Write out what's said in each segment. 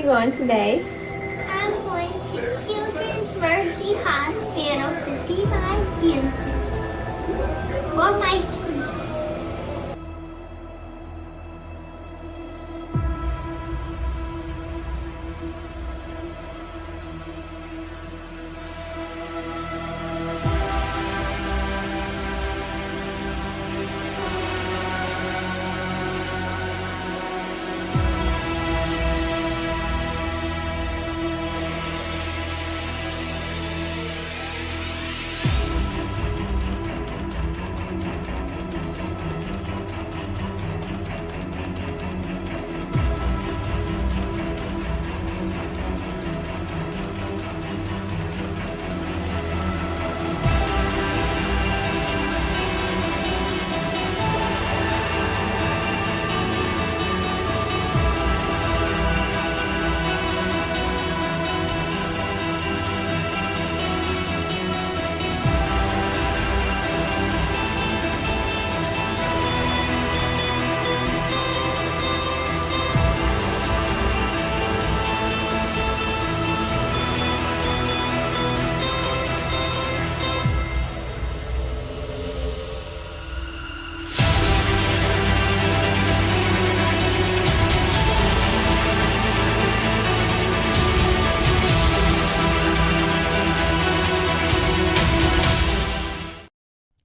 Going today? I'm going to Children's Mercy Hospital to see my dentist for my teeth.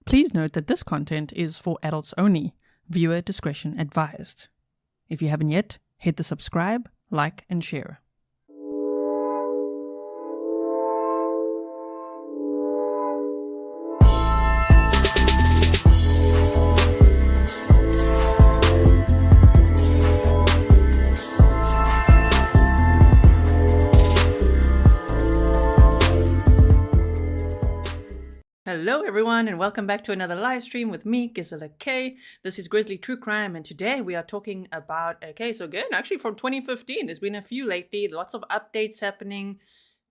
Please note that this content is for adults only. Viewer discretion advised. If you haven't yet, hit the subscribe, like, and share. Hello everyone and welcome back to another live stream with me, Gisela K. This is Grizzly True Crime and today we are talking about a case again, actually from 2015. There's been a few lately, lots of updates happening.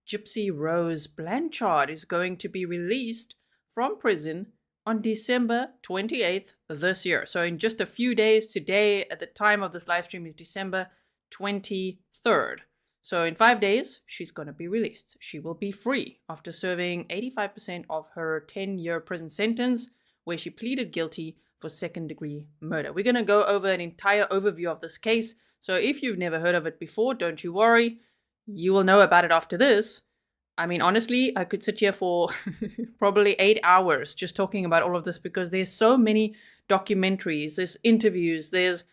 Gypsy Rose Blanchard is going to be released from prison on December 28th this year. So in just a few days, today at the time of this live stream is December 23rd. So in 5 days, she's going to be released. She will be free after serving 85% of her 10-year prison sentence, where she pleaded guilty for second-degree murder. We're going to go over an entire overview of this case. So if you've never heard of it before, don't you worry. You will know about it after this. I mean, honestly, I could sit here for probably 8 hours just talking about all of this because there's so many documentaries, there's interviews, there's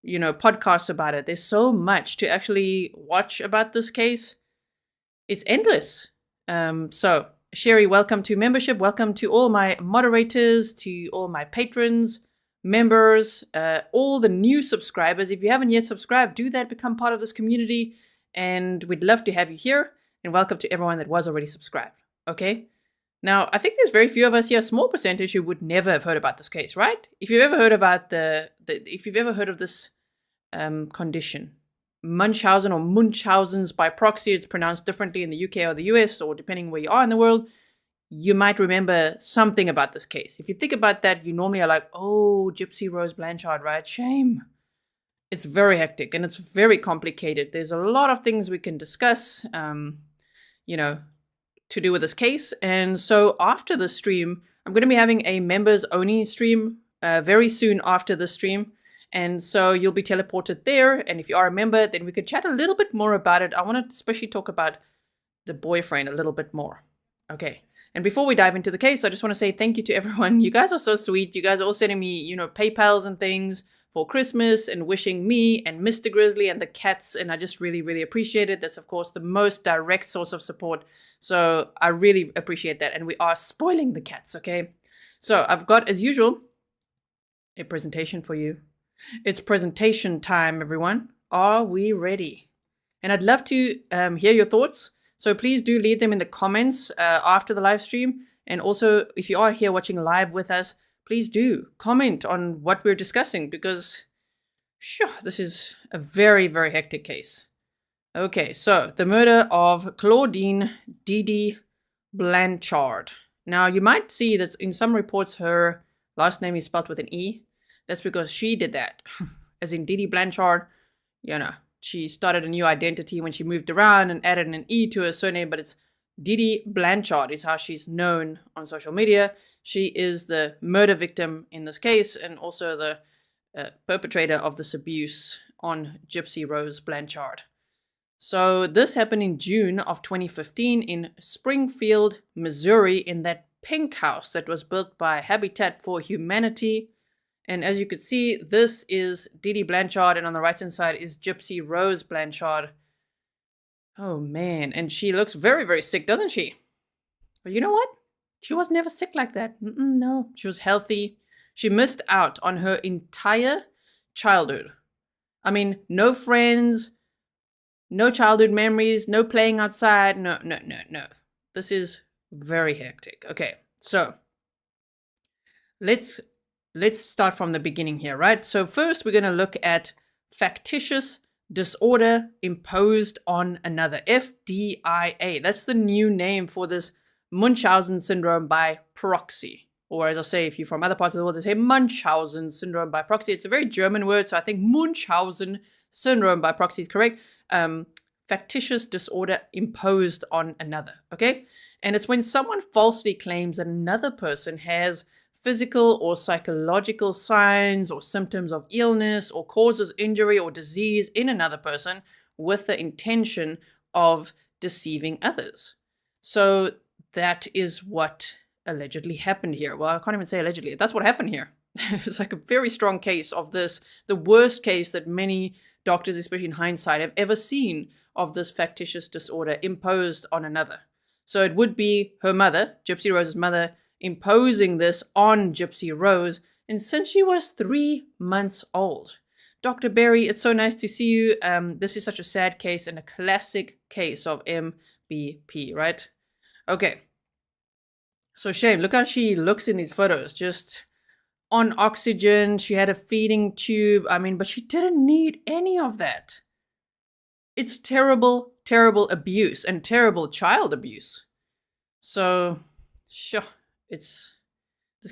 podcasts about it. There's so much to actually watch about this case. It's endless. So, Sherry, welcome to membership. Welcome to all my moderators, to all my patrons, members, all the new subscribers. If you haven't yet subscribed, do that. Become part of this community. And we'd love to have you here. And welcome to everyone that was already subscribed. Okay? Now, I think there's very few of us here, a small percentage, who would never have heard about this case, right? If you've ever heard about if you've ever heard of this condition, Munchausen or Munchausen's by proxy, it's pronounced differently in the UK or the US, or depending where you are in the world, you might remember something about this case. If you think about that, you normally are like, oh, Gypsy Rose Blanchard, right? Shame. It's very hectic and it's very complicated. There's a lot of things we can discuss, to do with this case. And so after the stream, I'm going to be having a members only stream very soon after the stream. And so you'll be teleported there. And if you are a member, then we could chat a little bit more about it. I want to especially talk about the boyfriend a little bit more. Okay. And before we dive into the case, I just want to say thank you to everyone. You guys are so sweet. You guys are all sending me, PayPals and things for Christmas and wishing me and Mr. Grizzly and the cats. And I just really, really appreciate it. That's, of course, the most direct source of support. So I really appreciate that. And we are spoiling the cats, okay? So I've got, as usual, a presentation for you. It's presentation time, everyone. Are we ready? And I'd love to hear your thoughts. So please do leave them in the comments after the live stream. And also, if you are here watching live with us, please do comment on what we're discussing because, this is a very, very hectic case. Okay, so the murder of Claudine Dee Dee Blanchard. Now, you might see that in some reports her last name is spelled with an E. That's because she did that. As in Dee Dee Blanchard, she started a new identity when she moved around and added an E to her surname, but it's Dee Dee Blanchard is how she's known on social media. She is the murder victim in this case and also the perpetrator of this abuse on Gypsy Rose Blanchard. So this happened in June of 2015 in Springfield, Missouri, in that pink house that was built by Habitat for Humanity. And as you can see, this is Dee Dee Blanchard, and on the right-hand side is Gypsy Rose Blanchard. Oh, man. And she looks very, very sick, doesn't she? But you know what? She was never sick like that. No, she was healthy. She missed out on her entire childhood. I mean, no friends, no childhood memories, no playing outside. No. This is very hectic. Okay, so let's start from the beginning here, right? So first we're going to look at factitious disorder imposed on another, FDIA. That's the new name for this Munchausen Syndrome by proxy. Or as I say, if you're from other parts of the world, they say Munchausen Syndrome by proxy. It's a very German word, so I think Munchausen Syndrome by proxy is correct. Factitious disorder imposed on another, okay? And it's when someone falsely claims that another person has physical or psychological signs or symptoms of illness or causes injury or disease in another person with the intention of deceiving others. So that is what allegedly happened here. Well, I can't even say allegedly. That's what happened here. It's like a very strong case of this, the worst case that many doctors, especially in hindsight, have ever seen of this factitious disorder imposed on another. So it would be her mother, Gypsy Rose's mother, imposing this on Gypsy Rose, and since she was 3 months old. Dr. Berry, it's so nice to see you. This is such a sad case and a classic case of MBP, right? Okay. So shame. Look how she looks in these photos. Just on oxygen. She had a feeding tube. I mean, but she didn't need any of that. It's terrible, terrible abuse and terrible child abuse. So, sure. This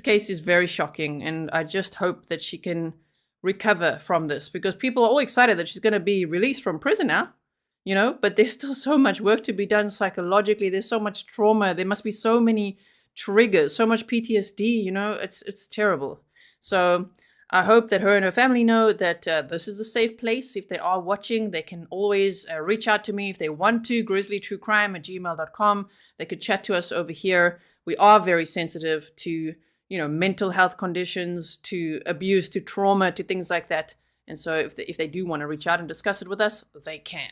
case is very shocking, and I just hope that she can recover from this, because people are all excited that she's going to be released from prison now, you know, but there's still so much work to be done psychologically. There's so much trauma. There must be so many triggers, so much PTSD, you know, it's terrible. So I hope that her and her family know that this is a safe place. If they are watching, they can always reach out to me if they want to, grizzlytruecrime@gmail.com. They could chat to us over here. We are very sensitive to, you know, mental health conditions, to abuse, to trauma, to things like that. And so if they do want to reach out and discuss it with us, they can.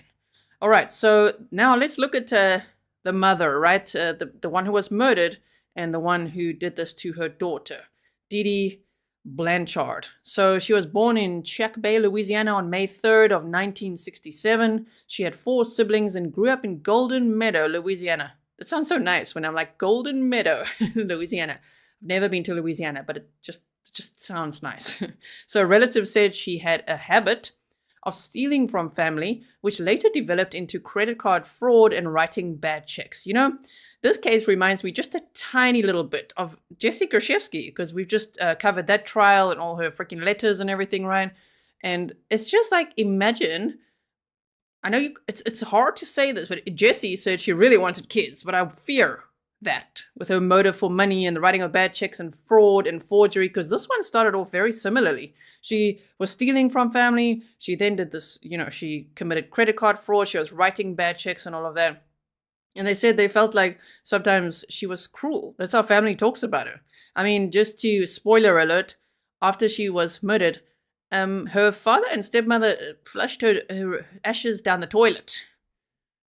All right, so now let's look at the mother, right? The one who was murdered and the one who did this to her daughter, Dee Dee Blanchard. So she was born in Check Bay, Louisiana on May 3rd of 1967. She had 4 siblings and grew up in Golden Meadow, Louisiana. It sounds so nice when I'm like Golden Meadow, Louisiana. I've never been to Louisiana, but it just sounds nice. So a relative said she had a habit of stealing from family, which later developed into credit card fraud and writing bad checks. You know, this case reminds me just a tiny little bit of Jessie Kershevsky, because we've just covered that trial and all her freaking letters and everything, right? And it's just like, imagine, I know it's hard to say this, but Jessie said she really wanted kids, but I fear that with her motive for money and the writing of bad checks and fraud and forgery, because this one started off very similarly. She was stealing from family. She then did this, you know, she committed credit card fraud. She was writing bad checks and all of that. And they said they felt like sometimes she was cruel. That's how family talks about her. I mean, just to spoiler alert, after she was murdered, her father and stepmother flushed her ashes down the toilet.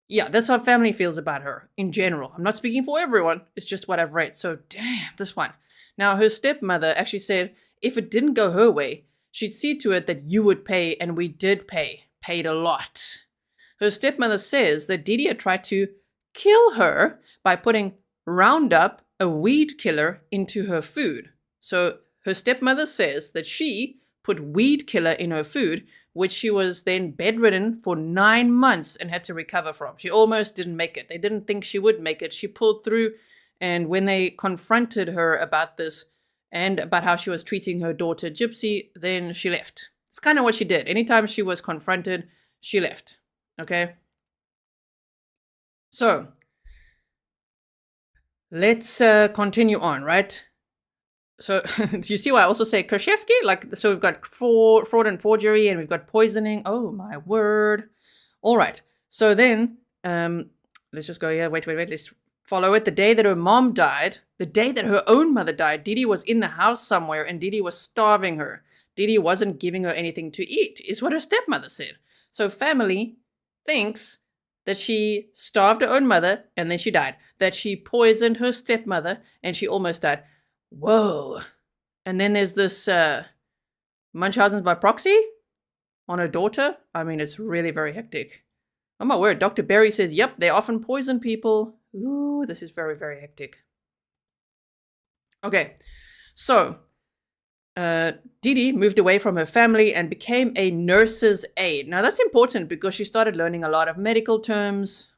Yeah, that's how family feels about her in general. I'm not speaking for everyone. It's just what I've read. So, damn, this one. Now, her stepmother actually said if it didn't go her way, she'd see to it that you would pay, and we did pay. Paid a lot. Her stepmother says that Dee Dee had tried to kill her by putting Roundup, a weed killer, into her food. So, her stepmother says that she put weed killer in her food, which she was then bedridden for 9 months and had to recover from. She almost didn't make it. They didn't think she would make it. She pulled through, and when they confronted her about this and about how she was treating her daughter Gypsy, then she left. It's kind of what she did. Anytime she was confronted, she left. Okay. So let's continue on, right? So do you see why I also say Kershevsky? Like, so we've got fraud and forgery, and we've got poisoning. Oh my word. All right. So then, let's just go here. Wait. Let's follow it. The day that her mom died, the day that her own mother died, Dee Dee was in the house somewhere, and Dee Dee was starving her. Dee Dee wasn't giving her anything to eat, is what her stepmother said. So family thinks that she starved her own mother, and then she died. That she poisoned her stepmother, and she almost died. Whoa. And then there's this Munchausen by proxy on her daughter. I mean, it's really very hectic. Oh my word, Dr. Berry says, yep, they often poison people. Ooh, this is very, very hectic. Okay, so Dee Dee moved away from her family and became a nurse's aide. Now that's important because she started learning a lot of medical terms.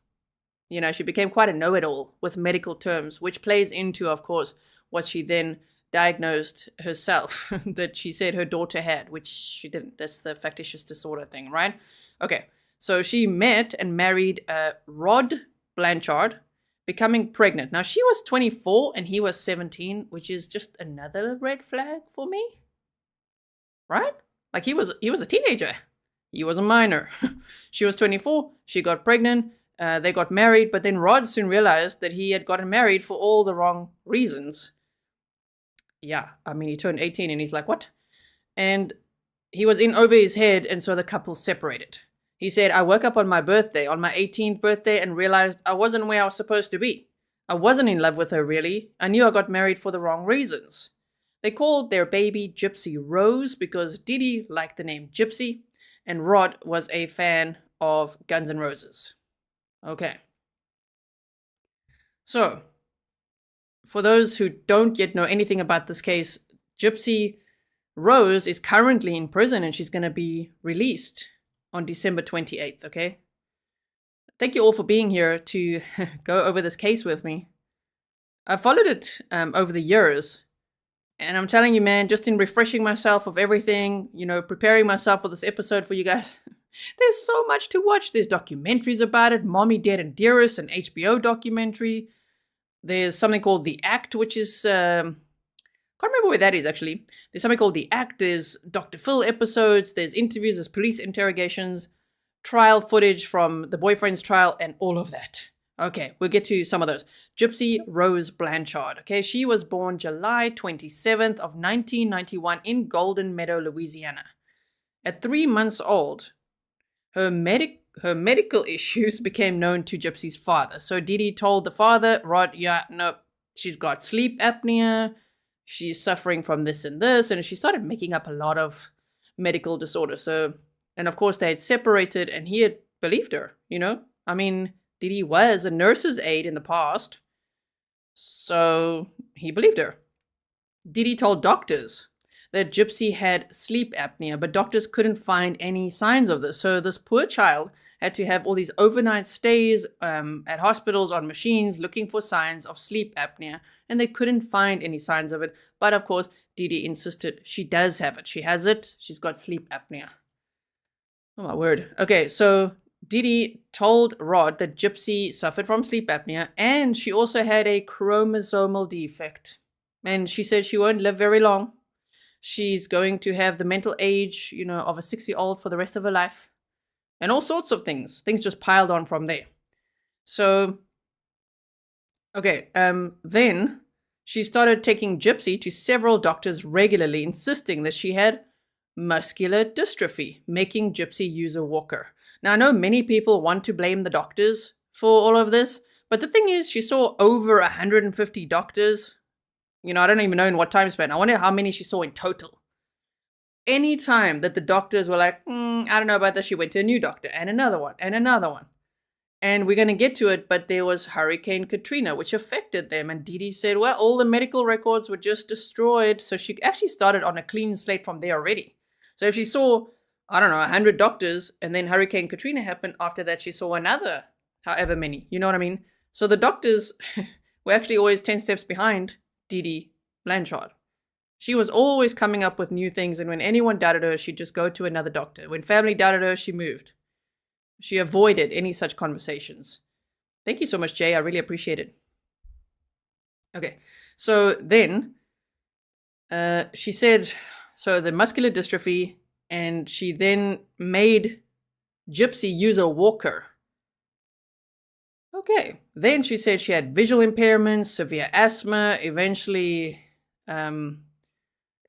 You know, she became quite a know-it-all with medical terms, which plays into, of course, what she then diagnosed herself that she said her daughter had, which she didn't. That's the factitious disorder thing, right? Okay, so she met and married Rod Blanchard, becoming pregnant. Now, she was 24 and he was 17, which is just another red flag for me, right? Like, he was a teenager. He was a minor. She was 24. She got pregnant. They got married, but then Rod soon realized that he had gotten married for all the wrong reasons. Yeah, I mean, he turned 18 and he's like, what? And he was in over his head, and so the couple separated. He said, I woke up on my birthday, on my 18th birthday, and realized I wasn't where I was supposed to be. I wasn't in love with her, really. I knew I got married for the wrong reasons. They called their baby Gypsy Rose because Dee Dee liked the name Gypsy, and Rod was a fan of Guns N' Roses. Okay. So, for those who don't yet know anything about this case, Gypsy Rose is currently in prison and she's going to be released on December 28th, okay? Thank you all for being here to go over this case with me. I followed it over the years, and I'm telling you, man, just in refreshing myself of everything, you know, preparing myself for this episode for you guys, there's so much to watch. There's documentaries about it, Mommy, Dead and Dearest, an HBO documentary. There's something called The Act, which is, can't remember where that is actually. There's something called The Act, there's Dr. Phil episodes, there's interviews, there's police interrogations, trial footage from the boyfriend's trial, and all of that. Okay, we'll get to some of those. Gypsy Rose Blanchard, okay, she was born July 27th of 1991 in Golden Meadow, Louisiana. At 3 months old, her medical issues became known to Gypsy's father. So Dee Dee told the father, Rod, yeah, no, she's got sleep apnea, she's suffering from this and this, and she started making up a lot of medical disorders. So, and of course they had separated, and he had believed her, you know? I mean, Dee Dee was a nurse's aide in the past, so he believed her. Dee Dee told doctors that Gypsy had sleep apnea, but doctors couldn't find any signs of this. So this poor child had to have all these overnight stays at hospitals on machines looking for signs of sleep apnea, and they couldn't find any signs of it. But of course, Dee Dee insisted she does have it. She has it. She's got sleep apnea. Oh my word. Okay, so Dee Dee told Rod that Gypsy suffered from sleep apnea, and she also had a chromosomal defect. And she said she won't live very long. She's going to have the mental age, you know, of a 6-year-old for the rest of her life. And all sorts of things. Things just piled on from there. So, okay, then she started taking Gypsy to several doctors regularly, insisting that she had muscular dystrophy, making Gypsy use a walker. Now, I know many people want to blame the doctors for all of this, but the thing is, she saw over 150 doctors. You know, I don't even know in what time span. I wonder how many she saw in total. Any time that the doctors were like, I don't know about this, she went to a new doctor and another one and another one. And we're going to get to it, but there was Hurricane Katrina, which affected them. And Dee Dee said, well, all the medical records were just destroyed. So she actually started on a clean slate from there already. So if she saw, I don't know, 100 doctors, and then Hurricane Katrina happened, after that she saw another however many. You know what I mean? So the doctors were actually always 10 steps behind Dee Dee Blanchard. She was always coming up with new things, and when anyone doubted her, she'd just go to another doctor. When family doubted her, she moved. She avoided any such conversations. Thank you so much, Jay. I really appreciate it. Okay, so then she said, so the muscular dystrophy, and she then made Gypsy use a walker. Okay, then she said she had visual impairments, severe asthma, eventually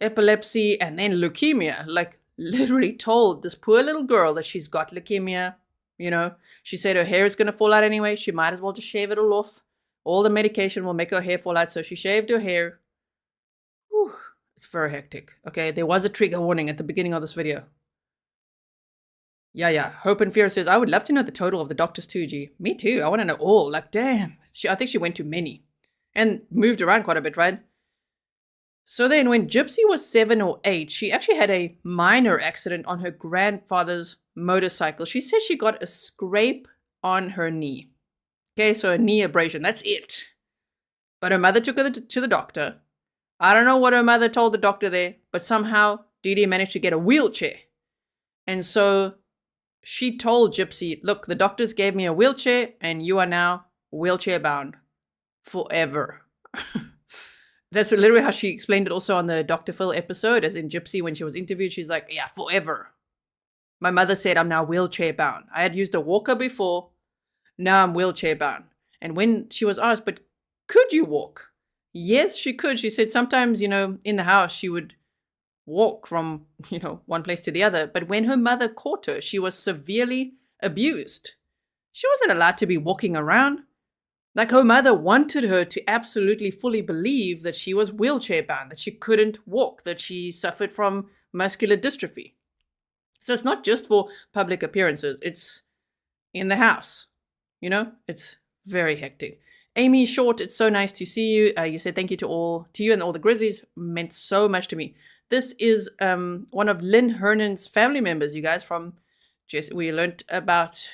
epilepsy, and then leukemia. Like, literally told this poor little girl that she's got leukemia. You know, she said her hair is going to fall out anyway. She might as well just shave it all off. All the medication will make her hair fall out. So she shaved her hair. Whew, it's very hectic. Okay, there was a trigger warning at the beginning of this video. Yeah. Hope and Fear says, I would love to know the total of the doctors too, G. Me too. I want to know all. Like, damn. I think she went to many. And moved around quite a bit, right? So then when Gypsy was 7 or 8, she actually had a minor accident on her grandfather's motorcycle. She said she got a scrape on her knee. Okay, so a knee abrasion. That's it. But her mother took her to the doctor. I don't know what her mother told the doctor there, but somehow Dee Dee managed to get a wheelchair. And so she told Gypsy, look, the doctors gave me a wheelchair and you are now wheelchair bound forever. That's literally how she explained it also on the Dr. Phil episode, as in Gypsy, when she was interviewed, she's like, yeah, forever. My mother said I'm now wheelchair bound. I had used a walker before. Now I'm wheelchair bound. And when she was asked, but could you walk? Yes, she could. She said sometimes, in the house, she would walk from, one place to the other. But when her mother caught her, she was severely abused. She wasn't allowed to be walking around. Like, her mother wanted her to absolutely fully believe that she was wheelchair bound, that she couldn't walk, that she suffered from muscular dystrophy. So it's not just for public appearances. It's in the house. It's very hectic. Amy Short, it's so nice to see you. You said thank you to you and all the Grizzlies. Meant so much to me. This is one of Lynn Hernan's family members, you guys, from we learned about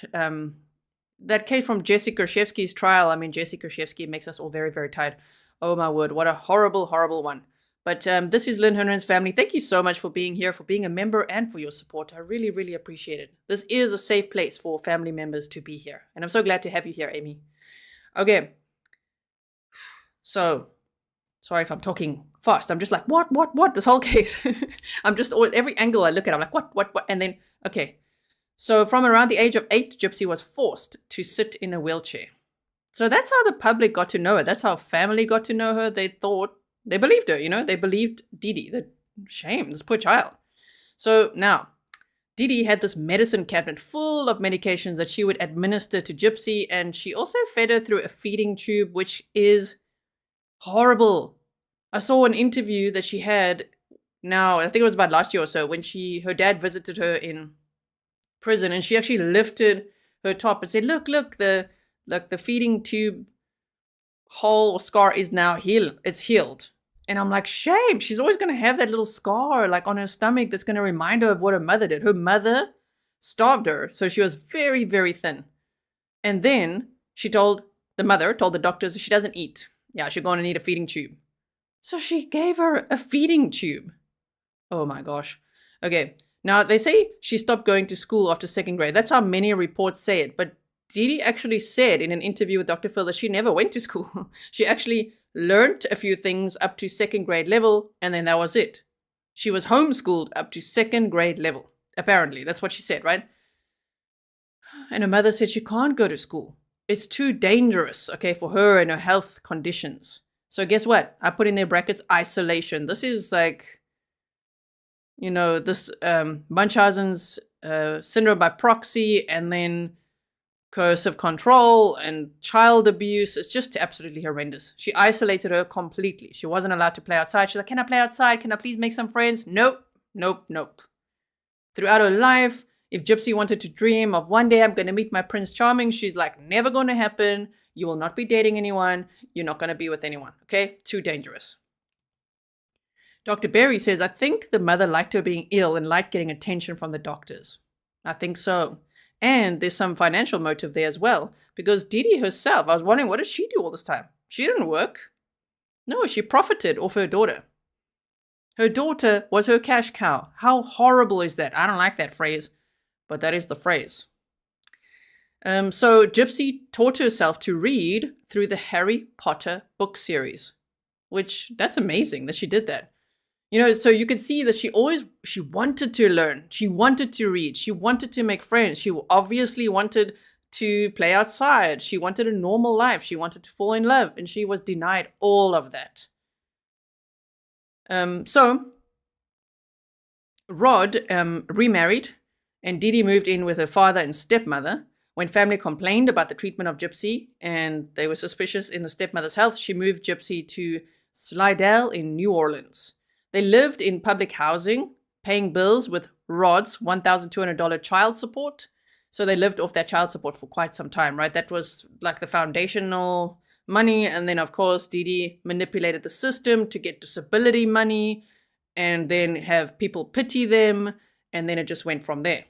that case from Jesse Kershevsky's trial. I mean, Jesse Kershevsky makes us all very, very tired. Oh my word, what a horrible, horrible one. But this is Lynn Hernan's family. Thank you so much for being here, for being a member, and for your support. I really, really appreciate it. This is a safe place for family members to be here. And I'm so glad to have you here, Amy. Okay. So, sorry if I'm talking fast. I'm just like, what? This whole case. I'm just always, every angle I look at, I'm like, what? And then, okay. So from around the age of 8, Gypsy was forced to sit in a wheelchair. So that's how the public got to know her. That's how family got to know her. They believed her, they believed Dee Dee. Shame, this poor child. So now, Dee Dee had this medicine cabinet full of medications that she would administer to Gypsy, and she also fed her through a feeding tube, which is horrible. I saw an interview that she had now, I think it was about last year or so, when her dad visited her in prison, and she actually lifted her top and said, look, the feeding tube hole or scar is now healed. It's healed. And I'm like, shame. She's always going to have that little scar like on her stomach that's going to remind her of what her mother did. Her mother starved her, so she was very, very thin. And then the mother told the doctors she doesn't eat. Yeah, she's going to need a feeding tube. So she gave her a feeding tube. Oh my gosh. Okay. Now, they say she stopped going to school after 2nd grade. That's how many reports say it. But Dee Dee actually said in an interview with Dr. Phil that she never went to school. She actually learned a few things up to 2nd grade level, and then that was it. She was homeschooled up to 2nd grade level, apparently. That's what she said, right? And her mother said she can't go to school. It's too dangerous, okay, for her and her health conditions. So guess what? I put in their brackets isolation. This is like, this Munchausen's syndrome by proxy, and then coercive control and child abuse. It's just absolutely horrendous. She isolated her completely. She wasn't allowed to play outside. She's like, can I play outside? Can I please make some friends? Nope. Throughout her life, if Gypsy wanted to dream of one day I'm going to meet my Prince Charming, she's like, never going to happen. You will not be dating anyone. You're not going to be with anyone. Okay? Too dangerous. Dr. Berry says, I think the mother liked her being ill and liked getting attention from the doctors. I think so. And there's some financial motive there as well. Because Dee Dee herself, I was wondering, what did she do all this time? She didn't work. No, she profited off her daughter. Her daughter was her cash cow. How horrible is that? I don't like that phrase, but that is the phrase. So Gypsy taught herself to read through the Harry Potter book series, which that's amazing that she did that. So you could see that she wanted to learn. She wanted to read. She wanted to make friends. She obviously wanted to play outside. She wanted a normal life. She wanted to fall in love, and she was denied all of that. So Rod remarried, and Dee Dee moved in with her father and stepmother. When family complained about the treatment of Gypsy and they were suspicious in the stepmother's health, she moved Gypsy to Slidell in New Orleans. They lived in public housing, paying bills with Rod's $1,200 child support. So they lived off that child support for quite some time, right? That was like the foundational money. And then, of course, Dee Dee manipulated the system to get disability money and then have people pity them. And then it just went from there.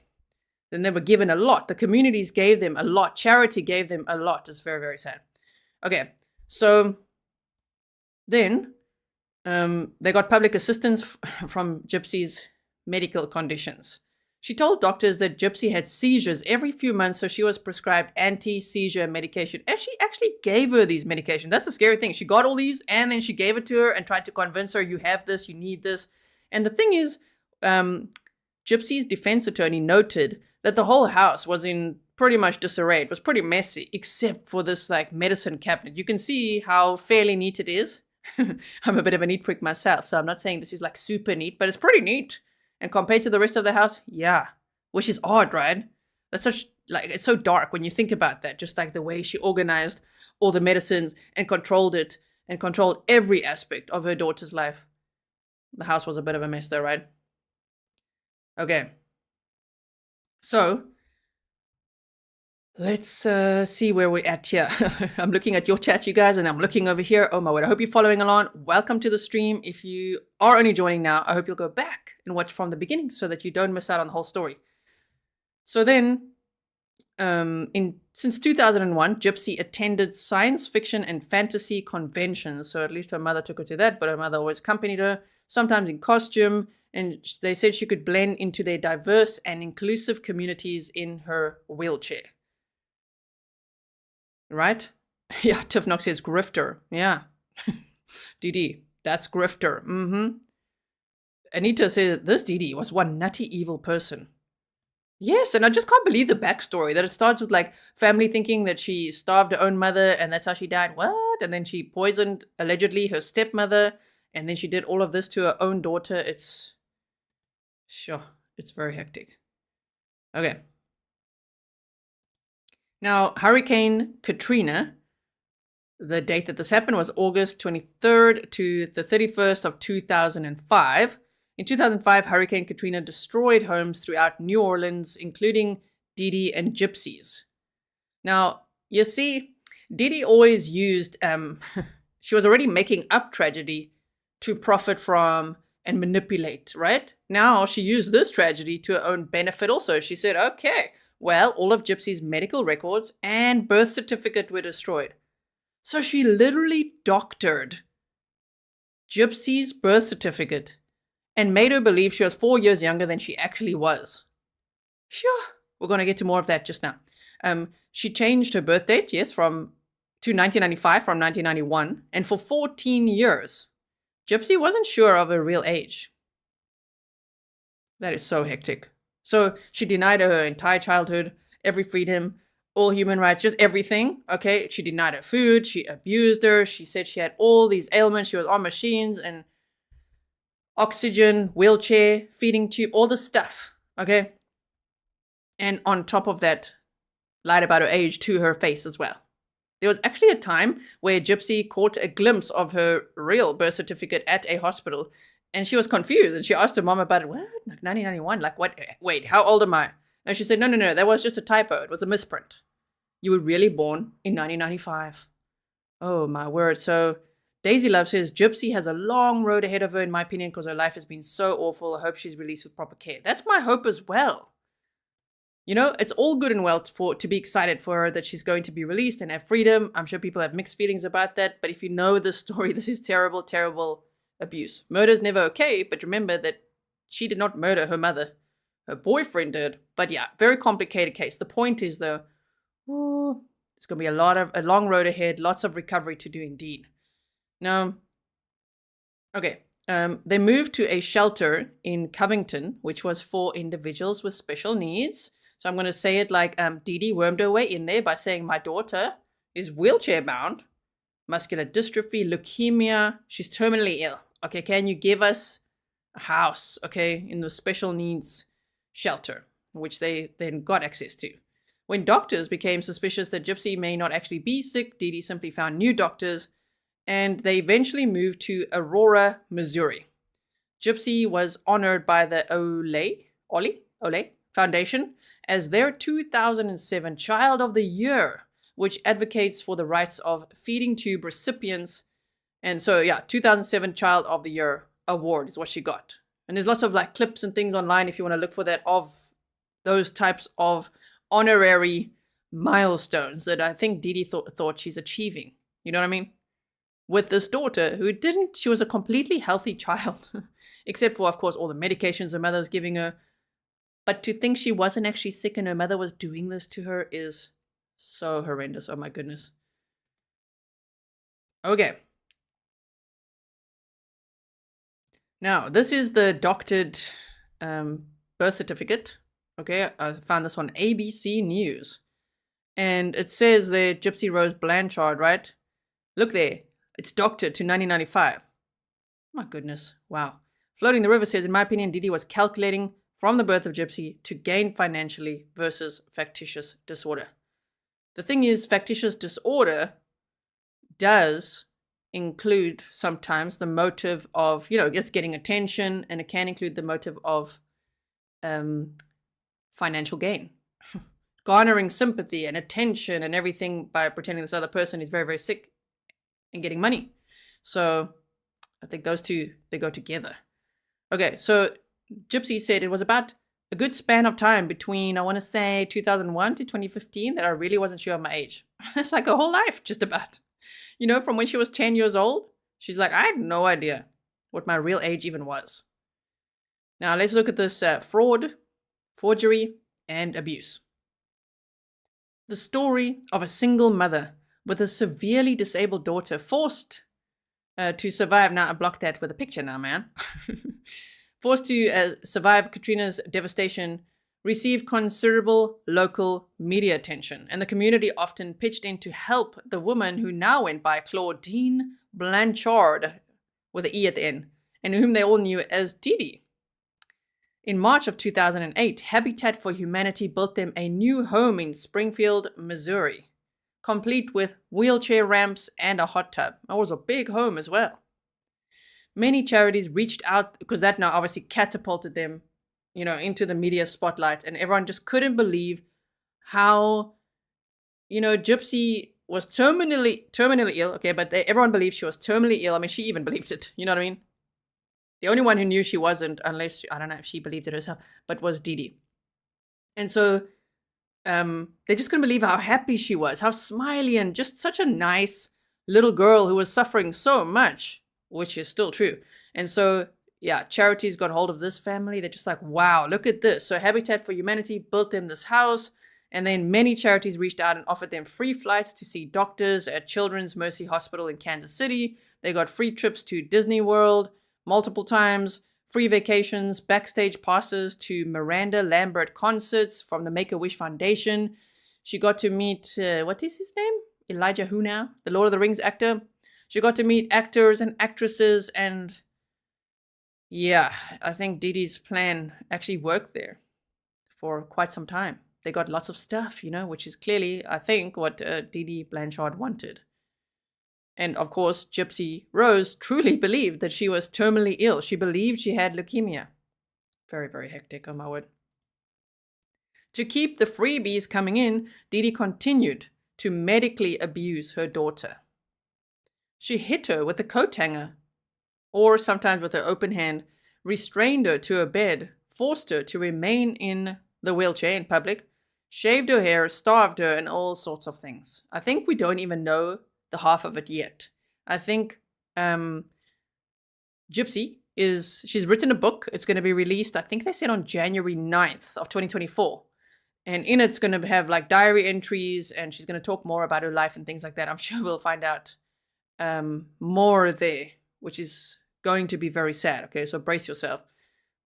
Then they were given a lot. The communities gave them a lot. Charity gave them a lot. It's very, very sad. Okay, so then they got public assistance from Gypsy's medical conditions. She told doctors that Gypsy had seizures every few months, so she was prescribed anti-seizure medication. And she actually gave her these medications. That's the scary thing. She got all these, and then she gave it to her and tried to convince her, you have this, you need this. And the thing is, Gypsy's defense attorney noted that the whole house was in pretty much disarray. It was pretty messy, except for this like medicine cabinet. You can see how fairly neat it is. I'm a bit of a neat freak myself, so I'm not saying this is like super neat, but it's pretty neat. And compared to the rest of the house, yeah, which is odd, right? That's such like it's so dark when you think about that. Just like the way she organized all the medicines and controlled it and controlled every aspect of her daughter's life. The house was a bit of a mess, though, right? Okay. So let's see where we're at here. I'm looking at your chat, you guys, and I'm looking over here. Oh my word, I hope you're following along. Welcome to the stream. If you are only joining now, I hope you'll go back and watch from the beginning so that you don't miss out on the whole story. So then, since 2001, Gypsy attended science fiction and fantasy conventions. So at least her mother took her to that, but her mother always accompanied her, sometimes in costume. And they said she could blend into their diverse and inclusive communities in her wheelchair. Right? Yeah, Tiff Knox says grifter. Yeah. Dee Dee, that's grifter. Mm-hmm. Anita says this Dee Dee was one nutty evil person. Yes, and I just can't believe the backstory that it starts with like family thinking that she starved her own mother and that's how she died. What? And then she poisoned allegedly her stepmother, and then she did all of this to her own daughter. It's very hectic. Okay. Now, Hurricane Katrina, the date that this happened was August 23rd to the 31st of 2005. In 2005, Hurricane Katrina destroyed homes throughout New Orleans, including Dee Dee and Gypsy's. Now, you see, Dee Dee always used, she was already making up tragedy to profit from and manipulate, right? Now she used this tragedy to her own benefit also. She said, okay, well, all of Gypsy's medical records and birth certificate were destroyed. So she literally doctored Gypsy's birth certificate and made her believe she was 4 years younger than she actually was. Sure, we're going to get to more of that just now. She changed her birth date, yes, to 1995 from 1991, and for 14 years, Gypsy wasn't sure of her real age. That is so hectic. So she denied her entire childhood, every freedom, all human rights, just everything, okay? She denied her food, she abused her, she said she had all these ailments, she was on machines and oxygen, wheelchair, feeding tube, all the stuff, okay? And on top of that, lied about her age to her face as well. There was actually a time where Gypsy caught a glimpse of her real birth certificate at a hospital, and she was confused, and she asked her mom about it. What? Like 1991? Like what? Wait, how old am I? And she said, no, that was just a typo. It was a misprint. You were really born in 1995. Oh, my word. So Daisy Love says, Gypsy has a long road ahead of her, in my opinion, because her life has been so awful. I hope she's released with proper care. That's my hope as well. You know, it's all good and well to be excited for her that she's going to be released and have freedom. I'm sure people have mixed feelings about that. But if you know the story, this is terrible, terrible abuse. Murder is never okay. But remember that she did not murder her mother. Her boyfriend did. But yeah, very complicated case. The point is, though, Ooh, it's going to be a long road ahead, lots of recovery to do indeed. Now, okay, they moved to a shelter in Covington, which was for individuals with special needs. So I'm going to say it like Dee Dee wormed her way in there by saying, my daughter is wheelchair bound, muscular dystrophy, leukemia. She's terminally ill. Okay, can you give us a house, okay, in the special needs shelter, which they then got access to. When doctors became suspicious that Gypsy may not actually be sick, Dee Dee simply found new doctors, and they eventually moved to Aurora, Missouri. Gypsy was honored by the Ole Foundation as their 2007 Child of the Year, which advocates for the rights of feeding tube recipients. And so, yeah, 2007 Child of the Year award is what she got. And there's lots of like clips and things online if you want to look for that of those types of honorary milestones that I think Dee Dee thought she's achieving. You know what I mean? With this daughter who she was a completely healthy child, except for, of course, all the medications her mother was giving her. But to think she wasn't actually sick and her mother was doing this to her is so horrendous. Oh my goodness. Okay. Now, this is the doctored birth certificate. Okay, I found this on ABC News. And it says there, Gypsy Rose Blanchard, right? Look there. It's doctored to 1995. My goodness. Wow. Floating the River says, in my opinion, Dee Dee was calculating from the birth of Gypsy to gain financially versus factitious disorder. The thing is, factitious disorder does include sometimes the motive of, it's getting attention, and it can include the motive of financial gain. Garnering sympathy and attention and everything by pretending this other person is very, very sick and getting money. So I think those two, they go together. Okay, so Gypsy said it was about a good span of time between, I want to say, 2001 to 2015 that I really wasn't sure of my age. It's like a whole life, just about. From when she was 10 years old, she's like, I had no idea what my real age even was. Now, let's look at this fraud, forgery, and abuse. The story of a single mother with a severely disabled daughter forced to survive. Now, I blocked that with a picture now, man. Forced to survive Katrina's devastation, received considerable local media attention, and the community often pitched in to help the woman who now went by Claudine Blanchard, with an E at the end, and whom they all knew as Dee Dee. In March of 2008, Habitat for Humanity built them a new home in Springfield, Missouri, complete with wheelchair ramps and a hot tub. It was a big home as well. Many charities reached out because that now obviously catapulted them, into the media spotlight, and everyone just couldn't believe how, Gypsy was terminally ill. Okay, but everyone believed she was terminally ill. I mean, she even believed it. You know what I mean? The only one who knew she wasn't, unless, I don't know if she believed it herself, but was Dee Dee. And so they just couldn't believe how happy she was, how smiley, and just such a nice little girl who was suffering so much, which is still true. And so, yeah, charities got hold of this family. They're just like, wow, look at this. So Habitat for Humanity built them this house. And then many charities reached out and offered them free flights to see doctors at Children's Mercy Hospital in Kansas City. They got free trips to Disney World multiple times, free vacations, backstage passes to Miranda Lambert concerts from the Make-A-Wish Foundation. She got to meet, what is his name? Elijah who now? The Lord of the Rings actor. She got to meet actors and actresses, and yeah, I think Dee Dee's plan actually worked there for quite some time. They got lots of stuff, which is clearly, I think, what Dee Dee Blanchard wanted. And of course, Gypsy Rose truly believed that she was terminally ill. She believed she had leukemia. Very, very hectic, oh my word. To keep the freebies coming in, Dee Dee continued to medically abuse her daughter. She hit her with a coat hanger, or sometimes with her open hand, restrained her to her bed, forced her to remain in the wheelchair in public, shaved her hair, starved her, and all sorts of things. I think we don't even know the half of it yet. I think Gypsy she's written a book. It's going to be released, I think they said on January 9th of 2024. And in it's going to have like diary entries, and she's going to talk more about her life and things like that. I'm sure we'll find out more there, which is going to be very sad. Okay, so brace yourself.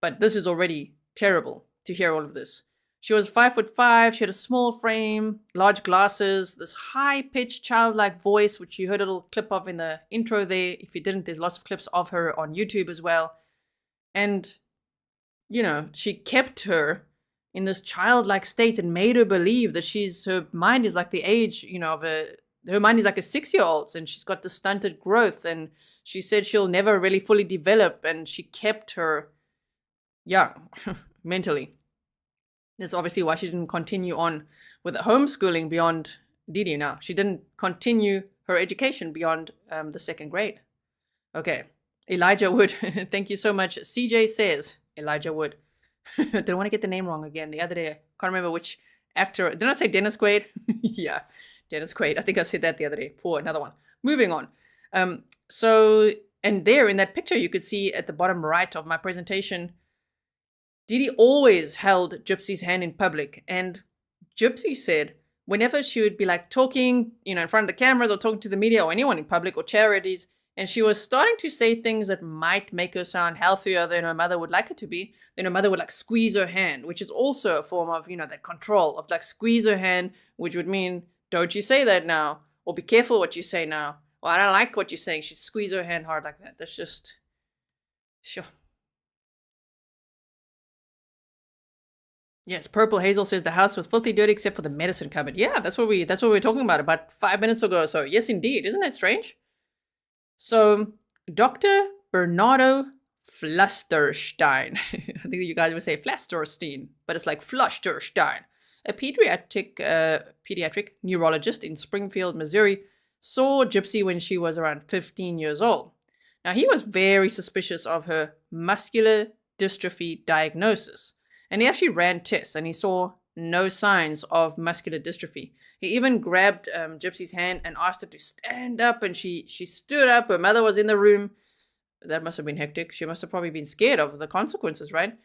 But this is already terrible to hear all of this. She was 5'5". She had a small frame, large glasses, this high-pitched childlike voice, which you heard a little clip of in the intro there. If you didn't, there's lots of clips of her on YouTube as well. And, you know, she kept her in this childlike state and made her believe that her mind is like the age, you know, her mind is like a 6-year-old's, and she's got the stunted growth, and she said she'll never really fully develop, and she kept her young mentally. That's obviously why she didn't continue on with homeschooling beyond Dee Dee now. She didn't continue her education beyond the 2nd grade. Okay, Elijah Wood, thank you so much. CJ says, Elijah Wood. Didn't want to get the name wrong again. The other day, I can't remember which actor. Didn't I say Dennis Quaid? Yeah, Dennis Quaid. I think I said that the other day for another one. Moving on. And there in that picture, you could see at the bottom right of my presentation, Dee Dee always held Gypsy's hand in public. And Gypsy said whenever she would be like talking, you know, in front of the cameras or talking to the media or anyone in public or charities, and she was starting to say things that might make her sound healthier than her mother would like her to be, then her mother would like squeeze her hand, which is also a form of, you know, that control of like squeeze her hand, which would mean, don't you say that now, or be careful what you say now, or I don't like what you're saying. She squeeze her hand hard like that. That's just, sure. Yes, Purple Hazel says the house was filthy dirty except for the medicine cupboard. Yeah, that's what we were talking about 5 minutes ago or so. Yes, indeed. Isn't that strange? So, Dr. Bernardo Flusterstein, I think you guys would say Flasterstein, but it's like Flusterstein, a pediatric neurologist in Springfield, Missouri, saw Gypsy when she was around 15 years old. Now, he was very suspicious of her muscular dystrophy diagnosis, and he actually ran tests, and he saw no signs of muscular dystrophy. He even grabbed Gypsy's hand and asked her to stand up, and she stood up. Her mother was in the room. That must have been hectic. She must have probably been scared of the consequences, right?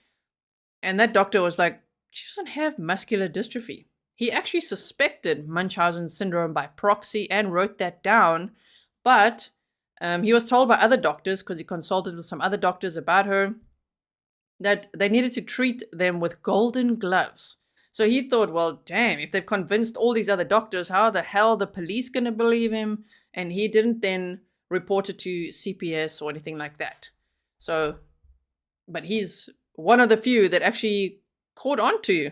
And that doctor was like, she doesn't have muscular dystrophy. He actually suspected Munchausen Syndrome by proxy and wrote that down, but he was told by other doctors, because he consulted with some other doctors about her, that they needed to treat them with golden gloves. So he thought, well, damn, if they've convinced all these other doctors, how the hell are the police going to believe him? And he didn't then report it to CPS or anything like that. So, but he's one of the few that actually caught on to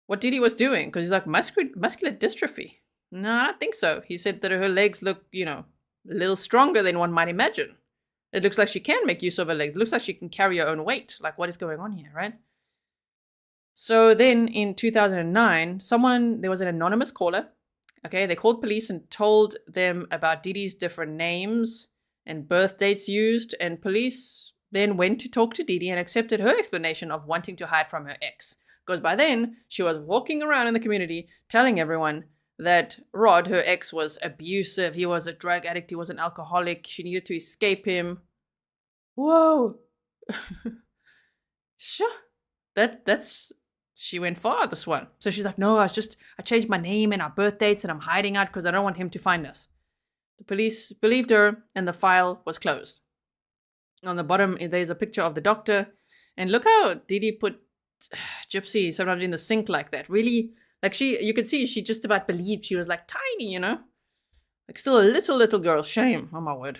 what Dee Dee was doing, because he's like, muscular dystrophy. No, I don't think so. He said that her legs look, you know, a little stronger than one might imagine. It looks like she can make use of her legs. It looks like she can carry her own weight. Like, what is going on here, right? So then in 2009, there was an anonymous caller. Okay, they called police and told them about Dee Dee's different names and birth dates used. And police then went to talk to Dee Dee and accepted her explanation of wanting to hide from her ex. Because by then, she was walking around in the community telling everyone that Rod, her ex, was abusive. He was a drug addict. He was an alcoholic. She needed to escape him. Whoa. Sure. She went far, this one. So she's like, no, I changed my name and our birth dates and I'm hiding out because I don't want him to find us. The police believed her and the file was closed. On the bottom, there's a picture of the doctor. And look how Dee Dee put Gypsy sometimes in the sink like that. Really, like you could see she just about believed she was like tiny, you know? Like still a little girl. Shame. Oh my word.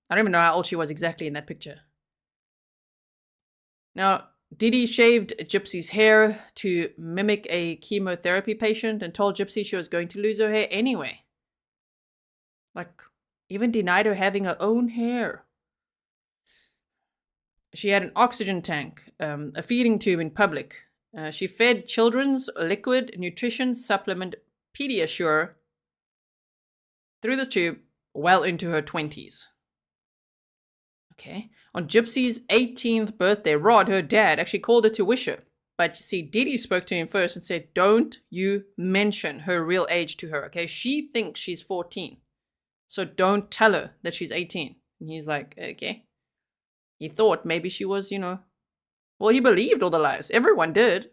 I don't even know how old she was exactly in that picture. Now, Dee Dee shaved Gypsy's hair to mimic a chemotherapy patient and told Gypsy she was going to lose her hair anyway. Like, even denied her having her own hair. She had an oxygen tank, a feeding tube in public. She fed children's liquid nutrition supplement Pediasure through the tube well into her 20s. Okay. On Gypsy's 18th birthday, Rod, her dad, actually called her to wish her. But you see, Dee Dee spoke to him first and said, don't you mention her real age to her, okay? She thinks she's 14. So don't tell her that she's 18. And he's like, okay. He thought maybe she was, well, he believed all the lies. Everyone did.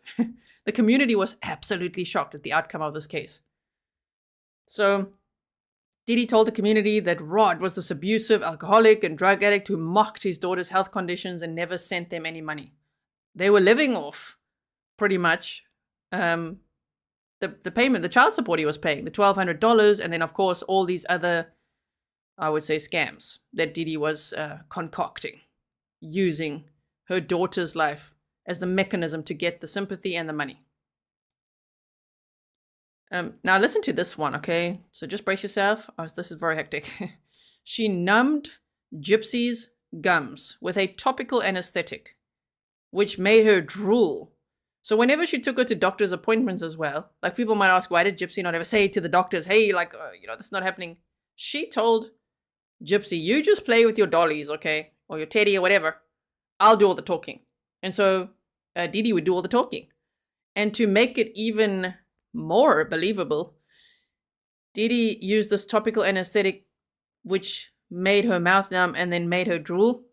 The community was absolutely shocked at the outcome of this case. So Dee Dee told the community that Rod was this abusive alcoholic and drug addict who mocked his daughter's health conditions and never sent them any money. They were living off, pretty much, the payment, the child support he was paying, the $1,200, and then, of course, all these other, I would say, scams that Dee Dee was concocting, using her daughter's life as the mechanism to get the sympathy and the money. Now listen to this one, okay? So just brace yourself. Oh, this is very hectic. She numbed Gypsy's gums with a topical anesthetic, which made her drool. So whenever she took her to doctor's appointments as well, like people might ask, why did Gypsy not ever say to the doctors, hey, like, this is not happening? She told Gypsy, you just play with your dollies, okay? Or your teddy or whatever. I'll do all the talking. And so Dee Dee would do all the talking. And to make it even more believable, Dee Dee used this topical anesthetic, which made her mouth numb and then made her drool.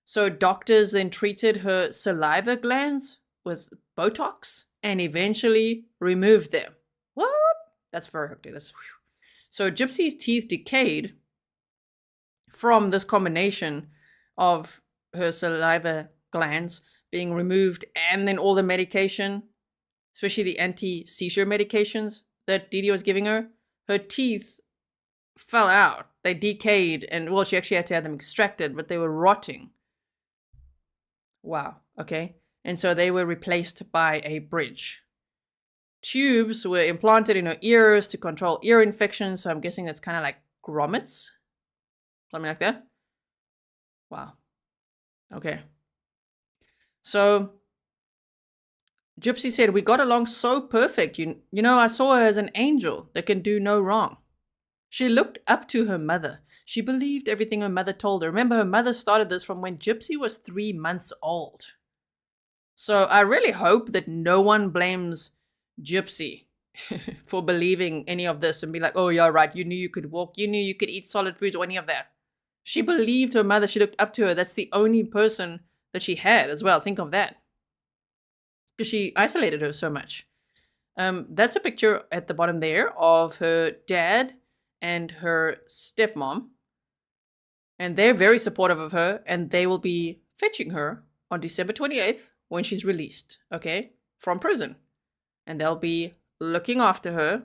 So doctors then treated her saliva glands with Botox and eventually removed them. What? That's very hectic. So Gypsy's teeth decayed from this combination of her saliva glands being removed and then all the medication, especially the anti-seizure medications that Dee Dee was giving her. Her teeth fell out. They decayed, and well, she actually had to have them extracted, but they were rotting. Wow, okay. And so they were replaced by a bridge. Tubes were implanted in her ears to control ear infections, so I'm guessing that's kind of like grommets, something like that. Wow. Okay. So Gypsy said, we got along so perfect. You know, I saw her as an angel that can do no wrong. She looked up to her mother. She believed everything her mother told her. Remember, her mother started this from when Gypsy was 3 months old. So I really hope that no one blames Gypsy for believing any of this and be like, oh, yeah, right, you knew you could walk, you knew you could eat solid foods or any of that. She believed her mother. She looked up to her. That's the only person that she had as well. Think of that. Because she isolated her so much. That's a picture at the bottom there of her dad and her stepmom. And they're very supportive of her, and they will be fetching her on December 28th when she's released, okay, from prison. And they'll be looking after her.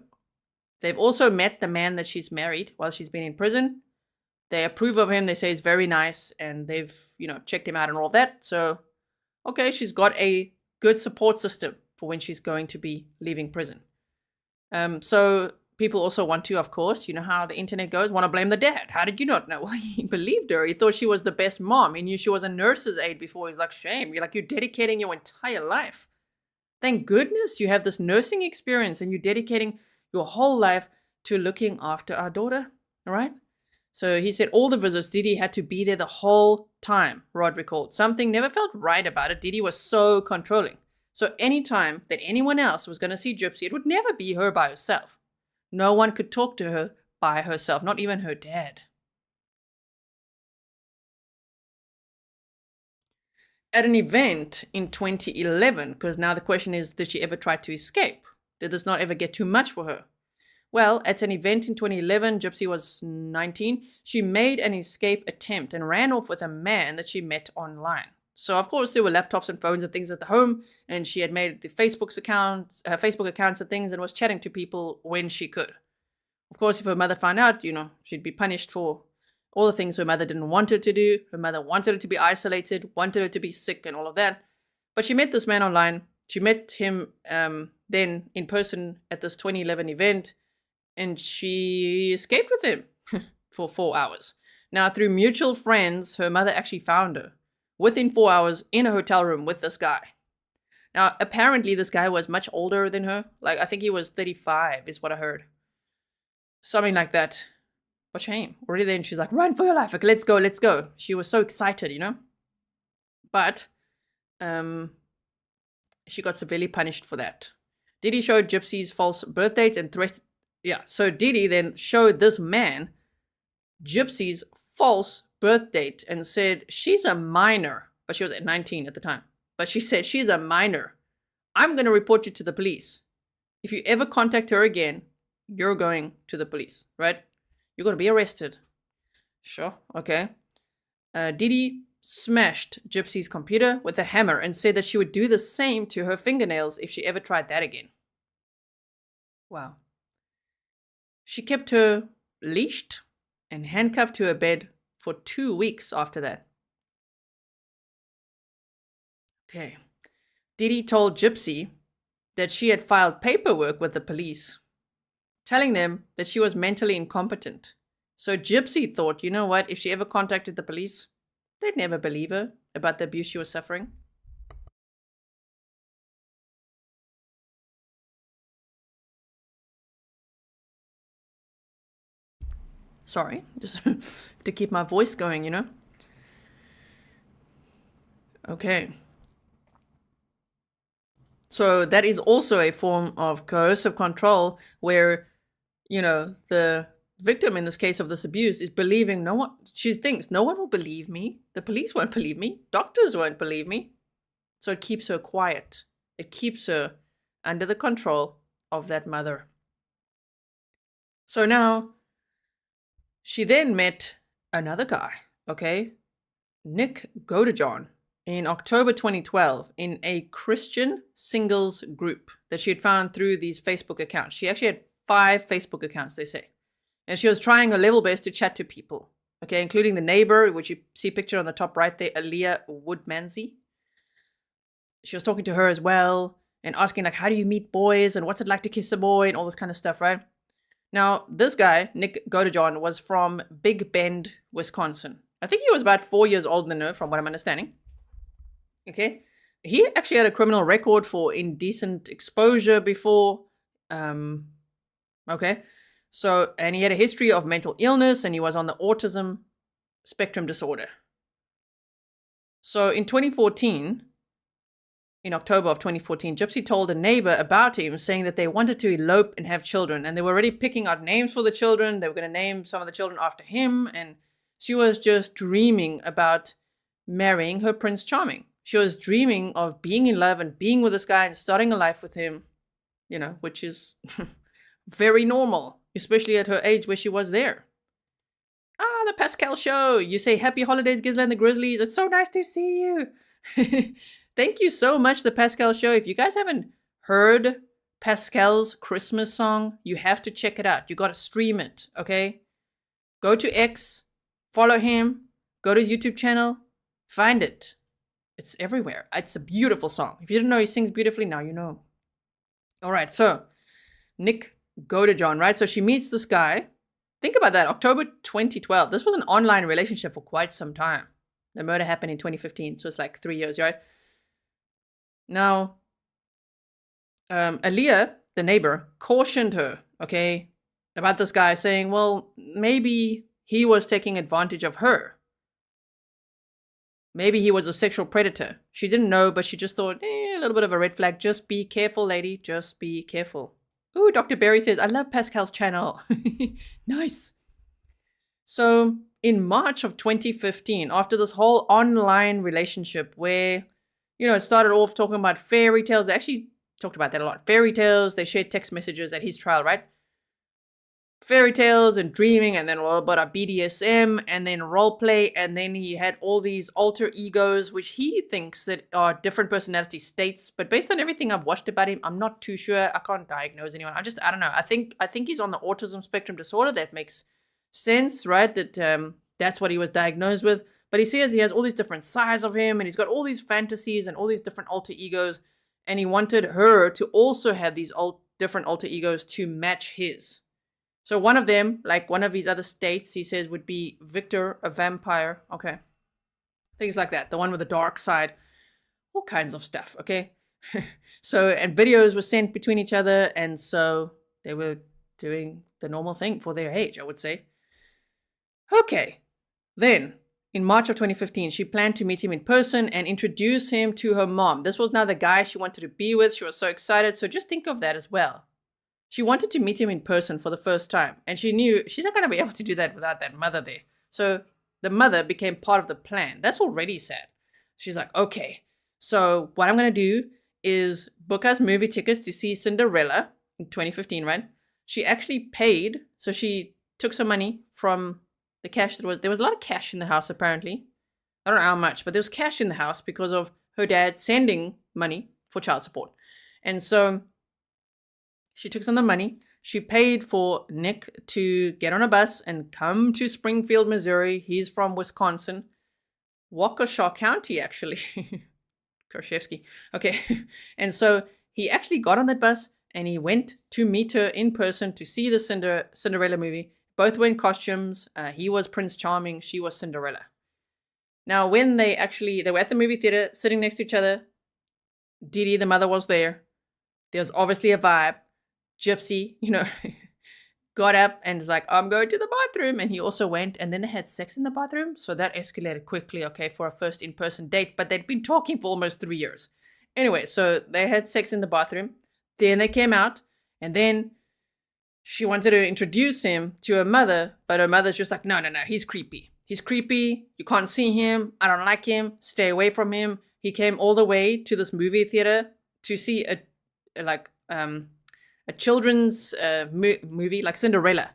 They've also met the man that she's married while she's been in prison. They approve of him. They say he's very nice, and they've, checked him out and all that. So, okay, she's got a good support system for when she's going to be leaving prison. So people also want to, of course, you know how the internet goes, want to blame the dad. How did you not know? Well, he believed her. He thought she was the best mom. He knew she was a nurse's aide before. He's like, shame. You're dedicating your entire life. Thank goodness you have this nursing experience and you're dedicating your whole life to looking after our daughter. All right? So he said all the visits, Dee Dee had to be there the whole time, Rod recalled. Something never felt right about it. Dee Dee was so controlling. So anytime that anyone else was going to see Gypsy, it would never be her by herself. No one could talk to her by herself, not even her dad. At an event in 2011, because now the question is, did she ever try to escape? Did this not ever get too much for her? Well, at an event in 2011, Gypsy was 19, she made an escape attempt and ran off with a man that she met online. So, of course, there were laptops and phones and things at the home, and she had made the Facebook accounts and things and was chatting to people when she could. Of course, if her mother found out, she'd be punished for all the things her mother didn't want her to do. Her mother wanted her to be isolated, wanted her to be sick and all of that. But she met this man online. She met him then in person at this 2011 event, and she escaped with him for 4 hours. Now, through mutual friends, her mother actually found her within 4 hours in a hotel room with this guy. Now, apparently this guy was much older than her. Like, I think he was 35 is what I heard. Something like that. But shame. Already then she's like, run for your life. Like, let's go, let's go. She was so excited, But she got severely punished for that. Dee Dee showed Gypsy's false birth dates and threats. Yeah, so Dee Dee then showed this man Gypsy's false birth date and said she's a minor, but she was at 19 at the time. But she said she's a minor. I'm going to report you to the police. If you ever contact her again, you're going to the police, right? You're going to be arrested. Sure, okay. Dee Dee smashed Gypsy's computer with a hammer and said that she would do the same to her fingernails if she ever tried that again. Wow. She kept her leashed and handcuffed to her bed for 2 weeks after that. Okay. Dee Dee told Gypsy that she had filed paperwork with the police, telling them that she was mentally incompetent. So Gypsy thought, you know what, if she ever contacted the police, they'd never believe her about the abuse she was suffering. Sorry, just to keep my voice going, you know? Okay. So that is also a form of coercive control where, you know, the victim in this case of this abuse is believing she thinks no one will believe me. The police won't believe me. Doctors won't believe me. So it keeps her quiet. It keeps her under the control of that mother. So now she then met another guy, okay? Nick Godejohn, in October 2012 in a Christian singles group that she had found through these Facebook accounts. She actually had 5 Facebook accounts, they say. And she was trying her level best to chat to people, okay, including the neighbor, which you see pictured on the top right there, Aaliyah Woodmansey. She was talking to her as well and asking, like, how do you meet boys and what's it like to kiss a boy and all this kind of stuff, right? Now, this guy, Nick Godejohn, was from Big Bend, Wisconsin. I think he was about 4 years older than her, from what I'm understanding. Okay, he actually had a criminal record for indecent exposure before. Okay, so, and he had a history of mental illness and he was on the autism spectrum disorder. So in 2014, in October of 2014, Gypsy told a neighbor about him, saying that they wanted to elope and have children, and they were already picking out names for the children. They were going to name some of the children after him, and she was just dreaming about marrying her Prince Charming. She was dreaming of being in love and being with this guy and starting a life with him, you know, which is very normal, especially at her age where she was there. Ah, the Pascal Show. You say happy holidays, Grizzly and the Grizzlies. It's so nice to see you. Thank you so much, the Pascal Show. If you guys haven't heard Pascal's Christmas song, you have to check it out. You got to stream it, okay? Go to X, follow him, go to his YouTube channel, find it. It's everywhere. It's a beautiful song. If you didn't know he sings beautifully, now you know. All right, so Nick Godejohn, right? So she meets this guy. Think about that, October 2012. This was an online relationship for quite some time. The murder happened in 2015, so it's like 3 years, right? Now, Aaliyah, the neighbor, cautioned her, okay, about this guy, saying, well, maybe he was taking advantage of her. Maybe he was a sexual predator. She didn't know, but she just thought, a little bit of a red flag. Just be careful, lady. Just be careful. Ooh, Dr. Berry says, I love Pascal's channel. Nice. So in March of 2015, after this whole online relationship where, you know, it started off talking about fairy tales. They actually talked about that a lot. Fairy tales. They shared text messages at his trial, right? Fairy tales and dreaming, and then a little bit of BDSM, and then role play, and then he had all these alter egos, which he thinks that are different personality states. But based on everything I've watched about him, I'm not too sure. I can't diagnose anyone. I don't know. I think he's on the autism spectrum disorder. That makes sense, right? That that's what he was diagnosed with. But he says he has all these different sides of him, and he's got all these fantasies and all these different alter egos, and he wanted her to also have these different alter egos to match his. So one of them, like one of his other states, he says would be Victor, a vampire. Okay. Things like that. The one with the dark side. All kinds of stuff. Okay. So, and videos were sent between each other. And so they were doing the normal thing for their age, I would say. Okay. Then in March of 2015, she planned to meet him in person and introduce him to her mom. This was now the guy she wanted to be with. She was so excited. So just think of that as well. She wanted to meet him in person for the first time, and she knew she's not going to be able to do that without that mother there. So the mother became part of the plan. That's already sad. She's like, okay, so what I'm going to do is book us movie tickets to see Cinderella in 2015, right? She actually paid, so she took some money from the cash there was a lot of cash in the house apparently. I don't know how much, but there was cash in the house because of her dad sending money for child support. And so she took some of the money. She paid for Nick to get on a bus and come to Springfield, Missouri. He's from Wisconsin. Waukesha County, actually. Kershevsky. Okay. And so he actually got on that bus and he went to meet her in person to see the Cinderella movie. Both were in costumes. He was Prince Charming. She was Cinderella. Now, when they were at the movie theater sitting next to each other, Dee Dee, the mother, was there. There was obviously a vibe. Gypsy, got up and was like, I'm going to the bathroom. And he also went, and then they had sex in the bathroom. So that escalated quickly, okay, for a first in-person date. But they'd been talking for almost 3 years. Anyway, so they had sex in the bathroom. Then they came out, and then she wanted to introduce him to her mother, but her mother's just like, no, he's creepy. He's creepy. You can't see him. I don't like him. Stay away from him. He came all the way to this movie theater to see a children's movie like Cinderella.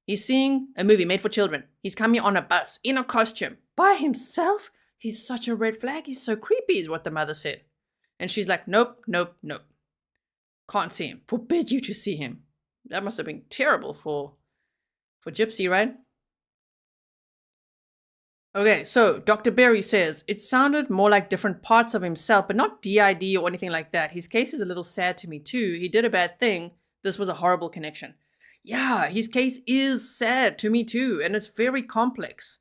He's seeing a movie made for children. He's coming on a bus in a costume by himself. He's such a red flag. He's so creepy is what the mother said. And she's like, nope. Can't see him. Forbid you to see him. That must have been terrible for Gypsy, right? Okay, so Dr. Berry says, it sounded more like different parts of himself, but not DID or anything like that. His case is a little sad to me too. He did a bad thing. This was a horrible connection. Yeah, his case is sad to me too, and it's very complex.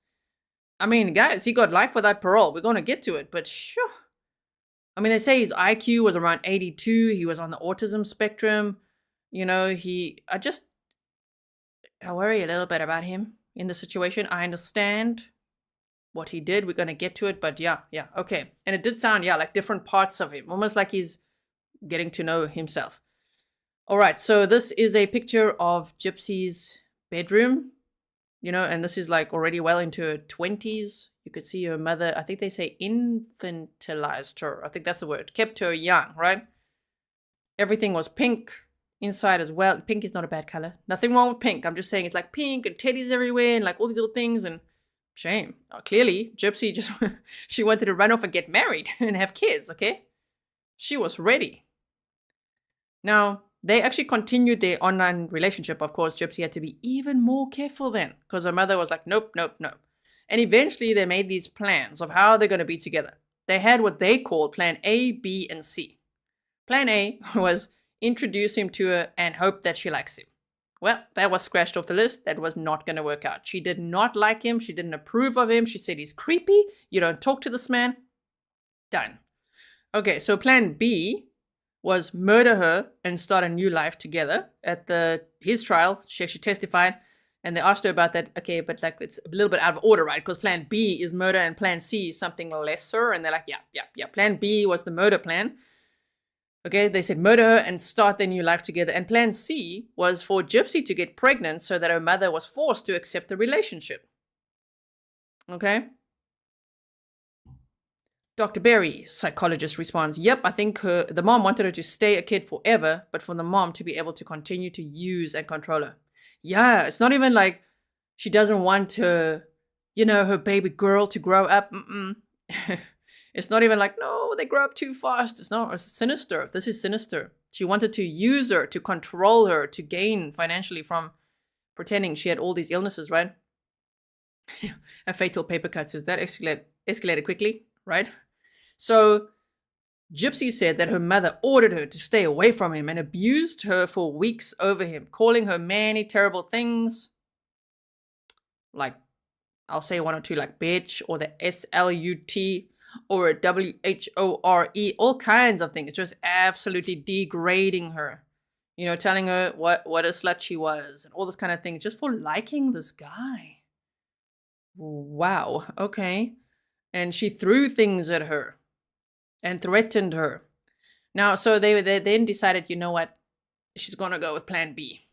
I mean, guys, he got life without parole. We're going to get to it, but sure. I mean, they say his IQ was around 82. He was on the autism spectrum. I worry a little bit about him in the situation. I understand what he did. We're going to get to it, but yeah, okay. And it did sound, like different parts of him, almost like he's getting to know himself. All right, so this is a picture of Gypsy's bedroom, and this is like already well into her 20s. You could see her mother, I think they say infantilized her. I think that's the word. Kept her young, right? Everything was pink inside as well. Pink is not a bad color. Nothing wrong with pink. I'm just saying it's like pink and teddies everywhere and like all these little things and shame. Clearly, Gypsy she wanted to run off and get married and have kids, okay? She was ready. Now, they actually continued their online relationship. Of course, Gypsy had to be even more careful then because her mother was like, nope. And eventually they made these plans of how they're going to be together. They had what they called plan A, B, and C. Plan A was introduce him to her and hope that she likes him. Well, that was scratched off the list. That was not going to work out. She did not like him. She didn't approve of him. She said he's creepy. You don't talk to this man. Done. Okay, so plan B was murder her and start a new life together. At his trial, she actually testified, and they asked her about that. Okay, but like it's a little bit out of order, right? Because plan B is murder and plan C is something lesser. And they're like, yeah. Plan B was the murder plan. Okay, they said murder her and start their new life together. And plan C was for Gypsy to get pregnant so that her mother was forced to accept the relationship. Okay? Dr. Berry, psychologist, responds, yep, I think the mom wanted her to stay a kid forever, but for the mom to be able to continue to use and control her. Yeah, it's not even like she doesn't want her, her baby girl to grow up. It's not even like, no, they grow up too fast. It's sinister. This is sinister. She wanted to use her, to control her, to gain financially from pretending she had all these illnesses, right? A fatal paper cut says that escalated quickly, right? So Gypsy said that her mother ordered her to stay away from him and abused her for weeks over him, calling her many terrible things. Like, I'll say one or two, like bitch, or the SLUT, or a WHORE, all kinds of things. Just absolutely degrading her. Telling her what a slut she was and all this kind of thing, just for liking this guy. Wow, okay. And she threw things at her and threatened her. Now, so they then decided, you know what? She's going to go with plan B.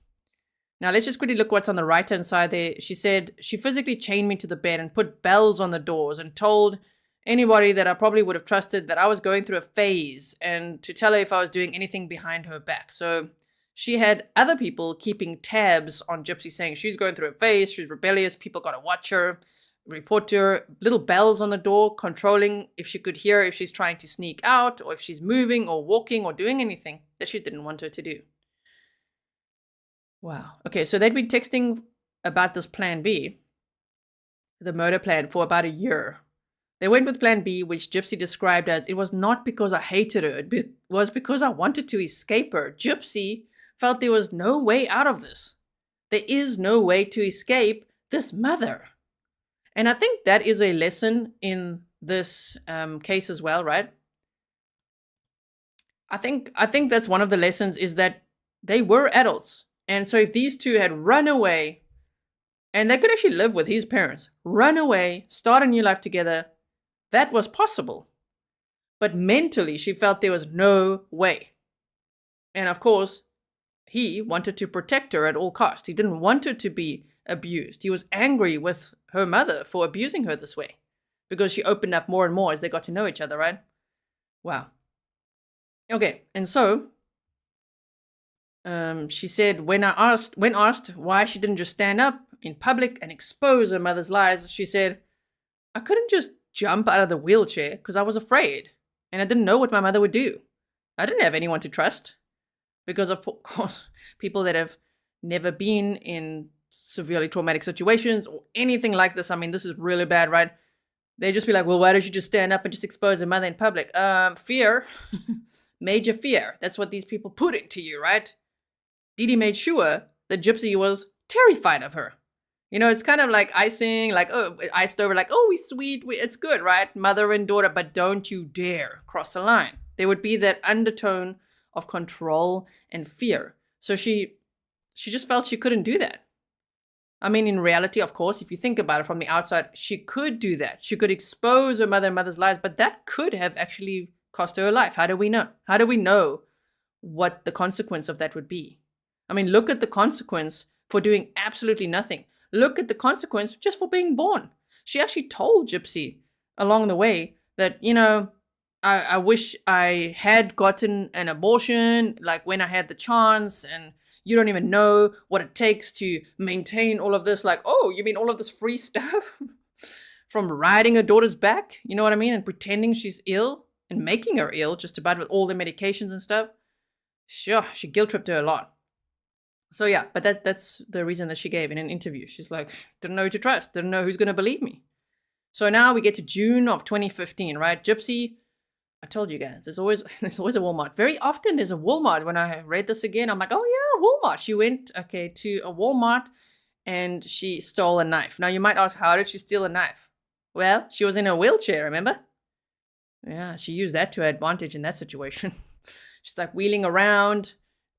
Now, let's just quickly look what's on the right-hand side there. She said, she physically chained me to the bed and put bells on the doors and told anybody that I probably would have trusted that I was going through a phase and to tell her if I was doing anything behind her back. So she had other people keeping tabs on Gypsy, saying she's going through a phase, she's rebellious, people got to watch her, report to her, little bells on the door, controlling if she could hear if she's trying to sneak out or if she's moving or walking or doing anything that she didn't want her to do. Wow. Okay, so they'd been texting about this plan B, the murder plan, for about a year. They went with plan B, which Gypsy described as, it was not because I hated her, it was because I wanted to escape her. Gypsy felt there was no way out of this. There is no way to escape this mother. And I think that is a lesson in this case as well, right? I think that's one of the lessons, is that they were adults. And so if these two had run away, and they could actually live with his parents, run away, start a new life together, that was possible. But mentally, she felt there was no way. And of course, he wanted to protect her at all costs. He didn't want her to be abused. He was angry with her mother for abusing her this way, because she opened up more and more as they got to know each other, right? Wow. Okay, and so she said when asked why she didn't just stand up in public and expose her mother's lies, she said, I couldn't just jump out of the wheelchair because I was afraid and I didn't know what my mother would do. I didn't have anyone to trust, because of course people that have never been in severely traumatic situations or anything like this, I mean, this is really bad, right? They just be like, well, why don't you just stand up and just expose her mother in public? Fear. Major fear. That's what these people put into you, right? Dee Dee made sure that Gypsy was terrified of her. You know, it's kind of like icing, like, oh, iced over, like, oh, we sweet, it's good, right? Mother and daughter, but don't you dare cross the line. There would be that undertone of control and fear. So she just felt she couldn't do that. I mean, in reality, of course, if you think about it from the outside, she could do that. She could expose her mother and mother's lies, but that could have actually cost her her life. How do we know? How do we know what the consequence of that would be? I mean, look at the consequence for doing absolutely nothing. Look at the consequence just for being born. She actually told Gypsy along the way that, you know, I wish I had gotten an abortion, like when I had the chance, and you don't even know what it takes to maintain all of this. Like, oh, you mean all of this free stuff from riding her daughter's back? You know what I mean? And pretending she's ill and making her ill just about with all the medications and stuff. Sure, she guilt tripped her a lot. So yeah, but that's the reason that she gave in an interview. She's like, didn't know who to trust, didn't know who's going to believe me. So now we get to June of 2015, right? Gypsy, I told you guys, there's always a Walmart. Very often there's a Walmart. When I read this again, I'm like, oh yeah, Walmart. She went, to a Walmart and she stole a knife. Now you might ask, how did she steal a knife? Well, she was in a wheelchair, remember? Yeah, she used that to her advantage in that situation. She's like wheeling around,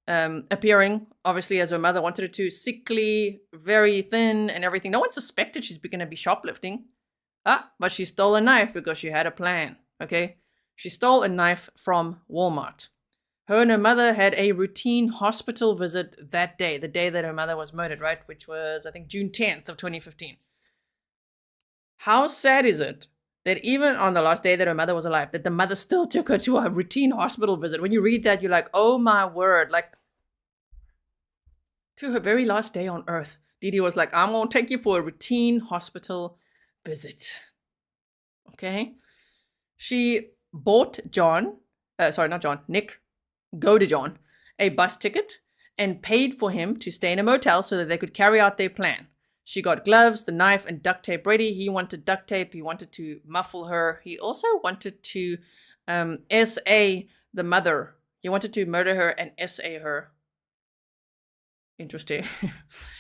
appearing, obviously, as her mother wanted her to, sickly, very thin and everything. No one suspected she's going to be shoplifting. But she stole a knife because she had a plan, okay? She stole a knife from Walmart. Her and her mother had a routine hospital visit that day, the day that her mother was murdered, right? Which was, I think, June 10th of 2015. How sad is it that even on the last day that her mother was alive, that the mother still took her to a routine hospital visit? When you read that, you're like, oh my word, like, to her very last day on earth, Dee Dee was like, I'm going to take you for a routine hospital visit. Okay? She bought Nick Godejohn, a bus ticket and paid for him to stay in a motel so that they could carry out their plan. She got gloves, the knife, and duct tape ready. He wanted duct tape. He wanted to muffle her. He also wanted to S.A. the mother. He wanted to murder her and S.A. her. Interesting.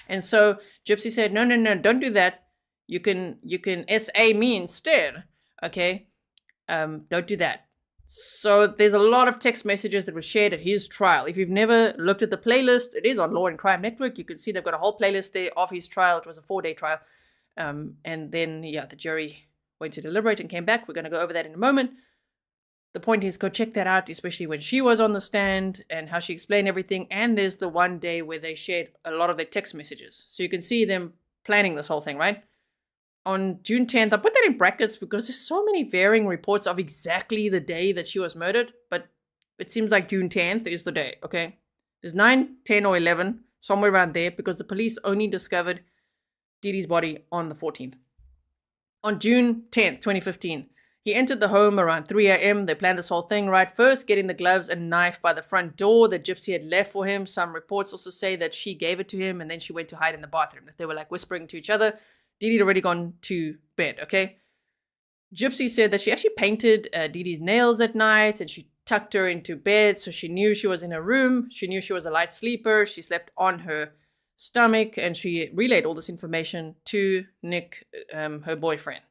And so Gypsy said, no, don't do that. You can S.A. me instead. Okay? Don't do that. So there's a lot of text messages that were shared at his trial. If you've never looked at the playlist, it is on Law and Crime Network. You can see they've got a whole playlist there of his trial. It was a 4-day trial. And then, the jury went to deliberate and came back. We're going to go over that in a moment. The point is, go check that out, especially when she was on the stand and how she explained everything. And there's the one day where they shared a lot of their text messages. So you can see them planning this whole thing, right? on June 10th, I put that in brackets because there's so many varying reports of exactly the day that she was murdered, but it seems like June 10th is the day, okay? There's 9, 10, or 11, somewhere around there, because the police only discovered Dee Dee's body on the 14th. On June 10th, 2015, he entered the home around 3 a.m. They planned this whole thing, right? First, getting the gloves and knife by the front door that Gypsy had left for him. Some reports also say that she gave it to him and then she went to hide in the bathroom, that they were like whispering to each other. Dee Dee had already gone to bed, okay? Gypsy said that she actually painted Dee Dee's nails at night and she tucked her into bed so she knew she was in her room. She knew she was a light sleeper. She slept on her stomach, and she relayed all this information to Nick, her boyfriend.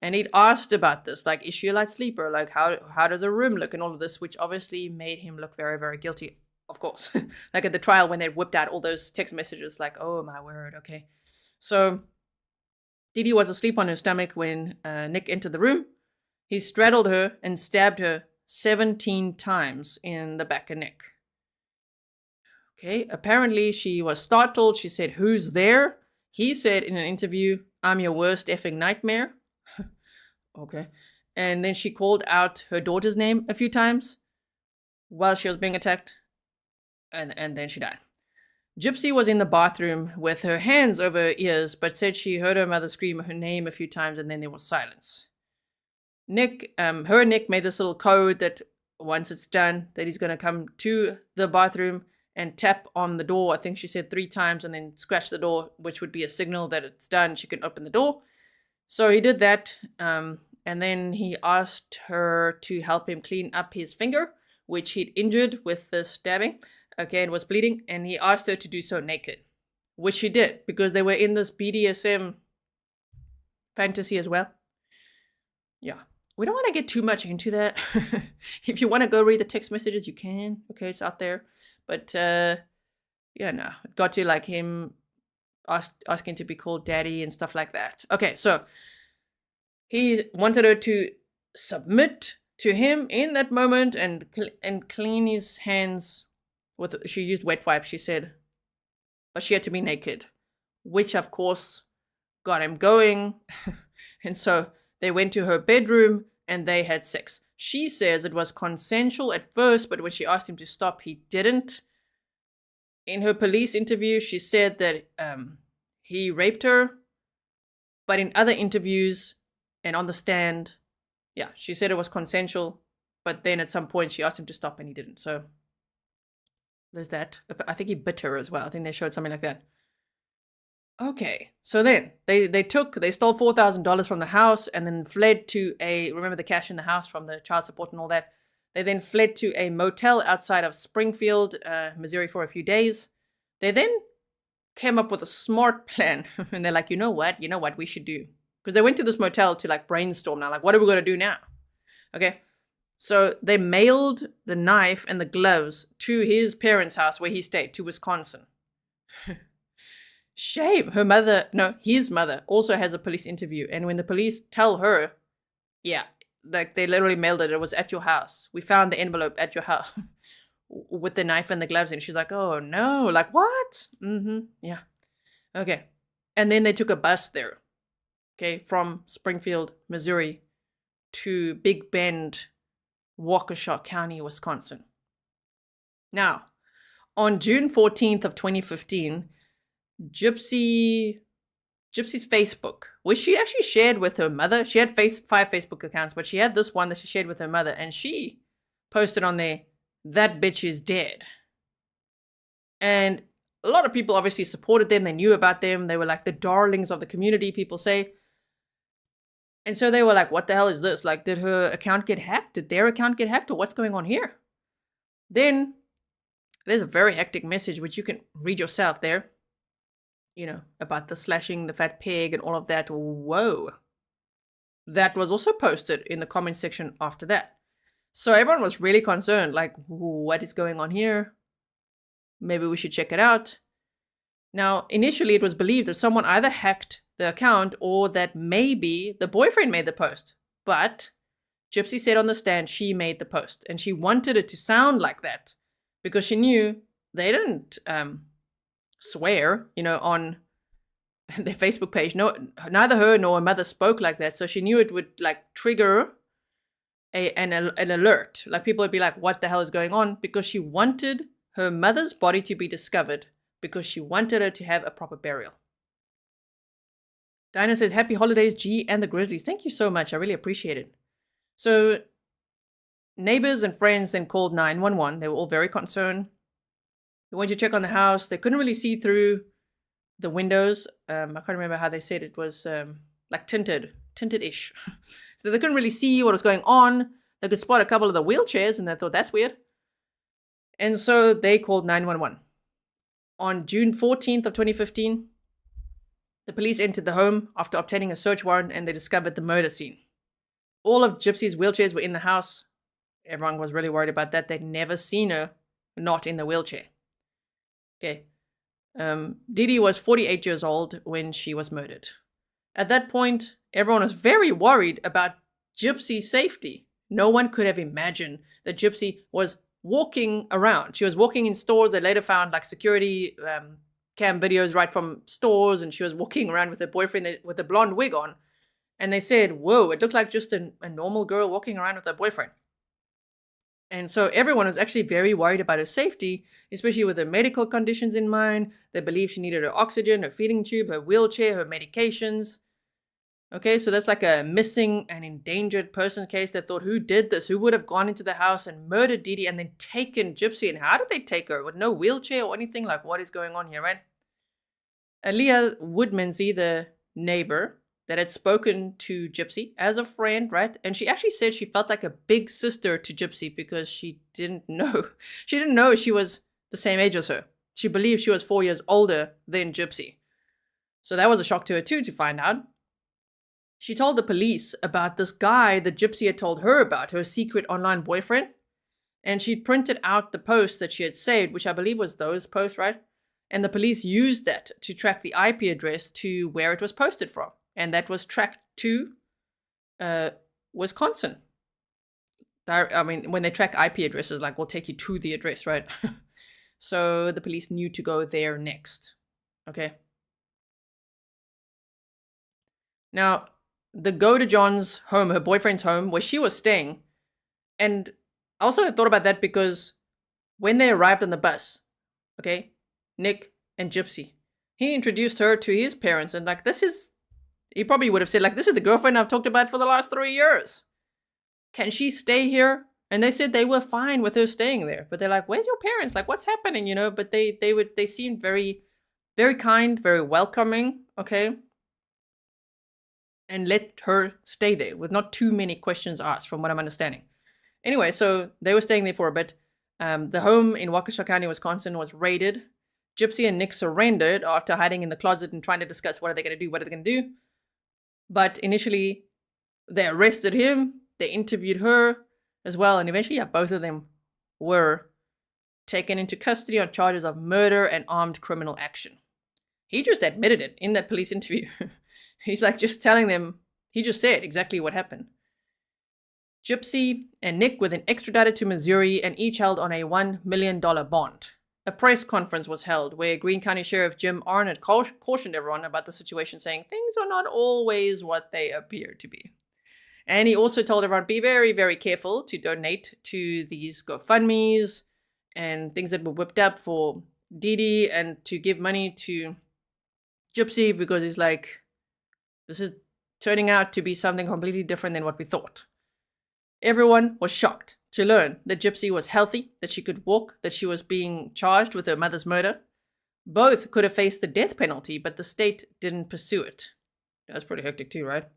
And he'd asked about this, like, is she a light sleeper? Like, how does her room look and all of this, which obviously made him look very, very guilty, of course. Like at the trial when they whipped out all those text messages, like, oh my word, okay. So Dee Dee was asleep on her stomach when Nick entered the room. He straddled her and stabbed her 17 times in the back and neck. Okay, apparently she was startled. She said, "Who's there?" He said in an interview, "I'm your worst effing nightmare." Okay. And then she called out her daughter's name a few times while she was being attacked. And then she died. Gypsy was in the bathroom with her hands over her ears, but said she heard her mother scream her name a few times and then there was silence. Nick made this little code that once it's done, that he's going to come to the bathroom and tap on the door. I think she said 3 times, and then scratch the door, which would be a signal that it's done. She can open the door. So he did that, and then he asked her to help him clean up his finger, which he'd injured with the stabbing. Okay, and was bleeding, and he asked her to do so naked, which she did, because they were in this BDSM fantasy as well. Yeah. We don't want to get too much into that. If you want to go read the text messages, you can. Okay, it's out there. But, yeah, no. It got to, like, him asking to be called daddy and stuff like that. Okay, so he wanted her to submit to him in that moment and clean his hands with, she used wet wipes, she said. But she had to be naked, which, of course, got him going. And so they went to her bedroom and they had sex. She says it was consensual at first, but when she asked him to stop, he didn't. In her police interview, she said that he raped her, but in other interviews and on the stand, yeah, she said it was consensual, but then at some point she asked him to stop and he didn't. So there's that. I think he bit her as well. I think they showed something like that. Okay, so then they stole $4,000 from the house and then fled to remember the cash in the house from the child support and all that. They then fled to a motel outside of Springfield, Missouri for a few days. They then came up with a smart plan. And they're like, you know what we should do? Because they went to this motel to like brainstorm now, like, what are we going to do now? Okay, so they mailed the knife and the gloves to his parents' house where he stayed, to Wisconsin. Shame. His mother also has a police interview. And when the police tell her, yeah, like they literally mailed it. It was at your house. We found the envelope at your house with the knife and the gloves in. She's like, oh no, like what? Yeah. Okay. And then they took a bus there. Okay. From Springfield, Missouri to Big Bend, Waukesha County, Wisconsin. Now, on June 14th of 2015, Gypsy's Facebook, which she actually shared with her mother. She had 5 Facebook accounts, but she had this one that she shared with her mother, and she posted on there, "That bitch is dead." And a lot of people obviously supported them. They knew about them. They were like the darlings of the community, people say. And so they were like, what the hell is this? Like, did her account get hacked? Did their account get hacked? Or what's going on here? Then there's a very hectic message, which you can read yourself there. You know, about the slashing, the fat pig, and all of that. Whoa. That was also posted in the comment section after that. So everyone was really concerned, like, what is going on here? Maybe we should check it out. Now, initially it was believed that someone either hacked the account or that maybe the boyfriend made the post. But Gypsy said on the stand she made the post, and she wanted it to sound like that because she knew they didn't swear, you know, on their Facebook page. No, neither her nor her mother spoke like that, so she knew it would like trigger an alert. Like people would be like, "What the hell is going on?" Because she wanted her mother's body to be discovered because she wanted her to have a proper burial. Diana says, "Happy holidays, G and the Grizzlies." Thank you so much. I really appreciate it. So neighbors and friends then called 911. They were all very concerned. They went to check on the house. They couldn't really see through the windows. I can't remember how they said it was like tinted-ish. So they couldn't really see what was going on. They could spot a couple of the wheelchairs and they thought, that's weird. And so they called 911. On June 14th of 2015, the police entered the home after obtaining a search warrant and they discovered the murder scene. All of Gypsy's wheelchairs were in the house. Everyone was really worried about that. They'd never seen her not in the wheelchair. Okay. Dee Dee was 48 years old when she was murdered. At that point, everyone was very worried about Gypsy's safety. No one could have imagined that Gypsy was walking around. She was walking in stores. They later found like security cam videos right from stores, and she was walking around with her boyfriend with a blonde wig on. And they said, whoa, it looked like just a normal girl walking around with her boyfriend. And so everyone was actually very worried about her safety, especially with her medical conditions in mind. They believed she needed her oxygen, her feeding tube, her wheelchair, her medications. Okay, so that's like a missing and endangered person case. They thought, who did this? Who would have gone into the house and murdered Dee Dee and then taken Gypsy? And how did they take her? With no wheelchair or anything? Like, what is going on here, right? Aaliyah Woodmansey, the neighbor that had spoken to Gypsy as a friend, right? And she actually said she felt like a big sister to Gypsy because she didn't know. She didn't know she was the same age as her. She believed she was 4 years older than Gypsy. So that was a shock to her too, to find out. She told the police about this guy that Gypsy had told her about, her secret online boyfriend. And she'd printed out the posts that she had saved, which I believe was those posts, right? And the police used that to track the IP address to where it was posted from. And that was tracked to Wisconsin. I mean, when they track IP addresses, like, we'll take you to the address, right? So the police knew to go there next. Okay. Now, the Godejohn's home, her boyfriend's home, where she was staying, and I also had thought about that because when they arrived on the bus, okay, Nick and Gypsy, he introduced her to his parents, and like, he probably would have said, like, this is the girlfriend I've talked about for the last 3 years. Can she stay here? And they said they were fine with her staying there. But they're like, where's your parents? Like, what's happening? You know, but they seemed very, very kind, very welcoming, okay? And let her stay there with not too many questions asked, from what I'm understanding. Anyway, so they were staying there for a bit. The home in Waukesha County, Wisconsin was raided. Gypsy and Nick surrendered after hiding in the closet and trying to discuss what are they going to do, what are they going to do. But initially, they arrested him, they interviewed her as well, and eventually, yeah, both of them were taken into custody on charges of murder and armed criminal action. He just admitted it in that police interview. He's like just telling them, he just said exactly what happened. Gypsy and Nick were then extradited to Missouri and each held on a $1 million bond. A press conference was held where Greene County Sheriff Jim Arnott cautioned everyone about the situation, saying things are not always what they appear to be. And he also told everyone, be very, very careful to donate to these GoFundMes and things that were whipped up for Dee Dee, and to give money to Gypsy, because he's like, this is turning out to be something completely different than what we thought. Everyone was shocked to learn that Gypsy was healthy, that she could walk, that she was being charged with her mother's murder. Both could have faced the death penalty, but the state didn't pursue it. That's pretty hectic too, right?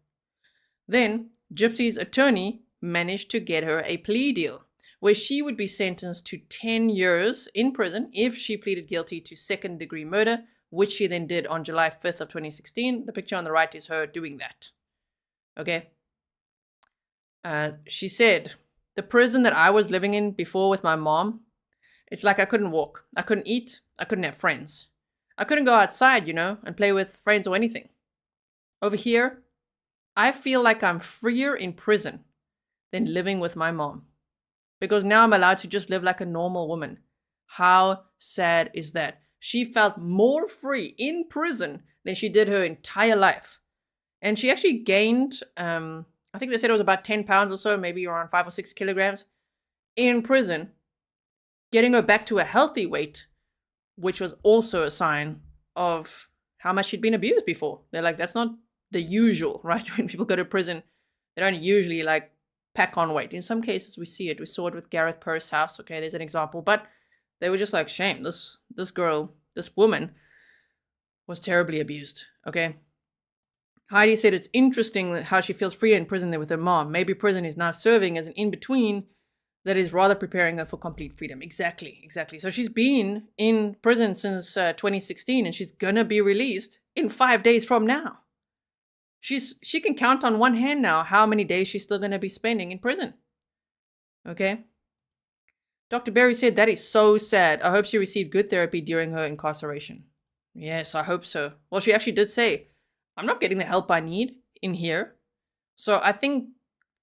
Then, Gypsy's attorney managed to get her a plea deal, where she would be sentenced to 10 years in prison if she pleaded guilty to second-degree murder, which she then did on July 5th of 2016. The picture on the right is her doing that. Okay? She said, the prison that I was living in before with my mom, it's like I couldn't walk. I couldn't eat. I couldn't have friends. I couldn't go outside, and play with friends or anything. Over here, I feel like I'm freer in prison than living with my mom. Because now I'm allowed to just live like a normal woman. How sad is that? she felt more free in prison than she did her entire life. And she actually gained, I think they said it was about 10 pounds or so, maybe around 5 or 6 kilograms in prison, getting her back to a healthy weight, which was also a sign of how much she'd been abused before. They're like, that's not the usual, right? When people go to prison, they don't usually like pack on weight. In some cases, we see it. We saw it with Gareth Purse House. Okay, there's an example. But they were just like, shame. This girl, this woman was terribly abused. Okay. Heidi said it's interesting how she feels freer in prison than with her mom. Maybe prison is now serving as an in-between that is rather preparing her for complete freedom. Exactly. So she's been in prison since 2016, and she's gonna be released in 5 days from now. She can count on one hand now how many days she's still gonna be spending in prison. Okay. Dr. Berry said that is so sad. I hope she received good therapy during her incarceration. Yes, I hope so. Well, she actually did say, I'm not getting the help I need in here. So I think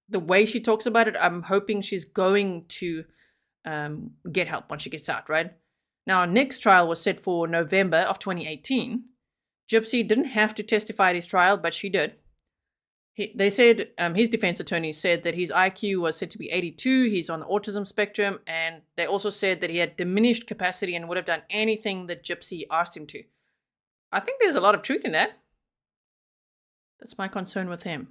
the way she talks about it, I'm hoping she's going to get help once she gets out, right? Now, Nick's trial was set for November of 2018. Gypsy didn't have to testify at his trial, but she did. They said, his defense attorney said that his IQ was said to be 82, he's on the autism spectrum, and they also said that he had diminished capacity and would have done anything that Gypsy asked him to. I think there's a lot of truth in that. That's my concern with him.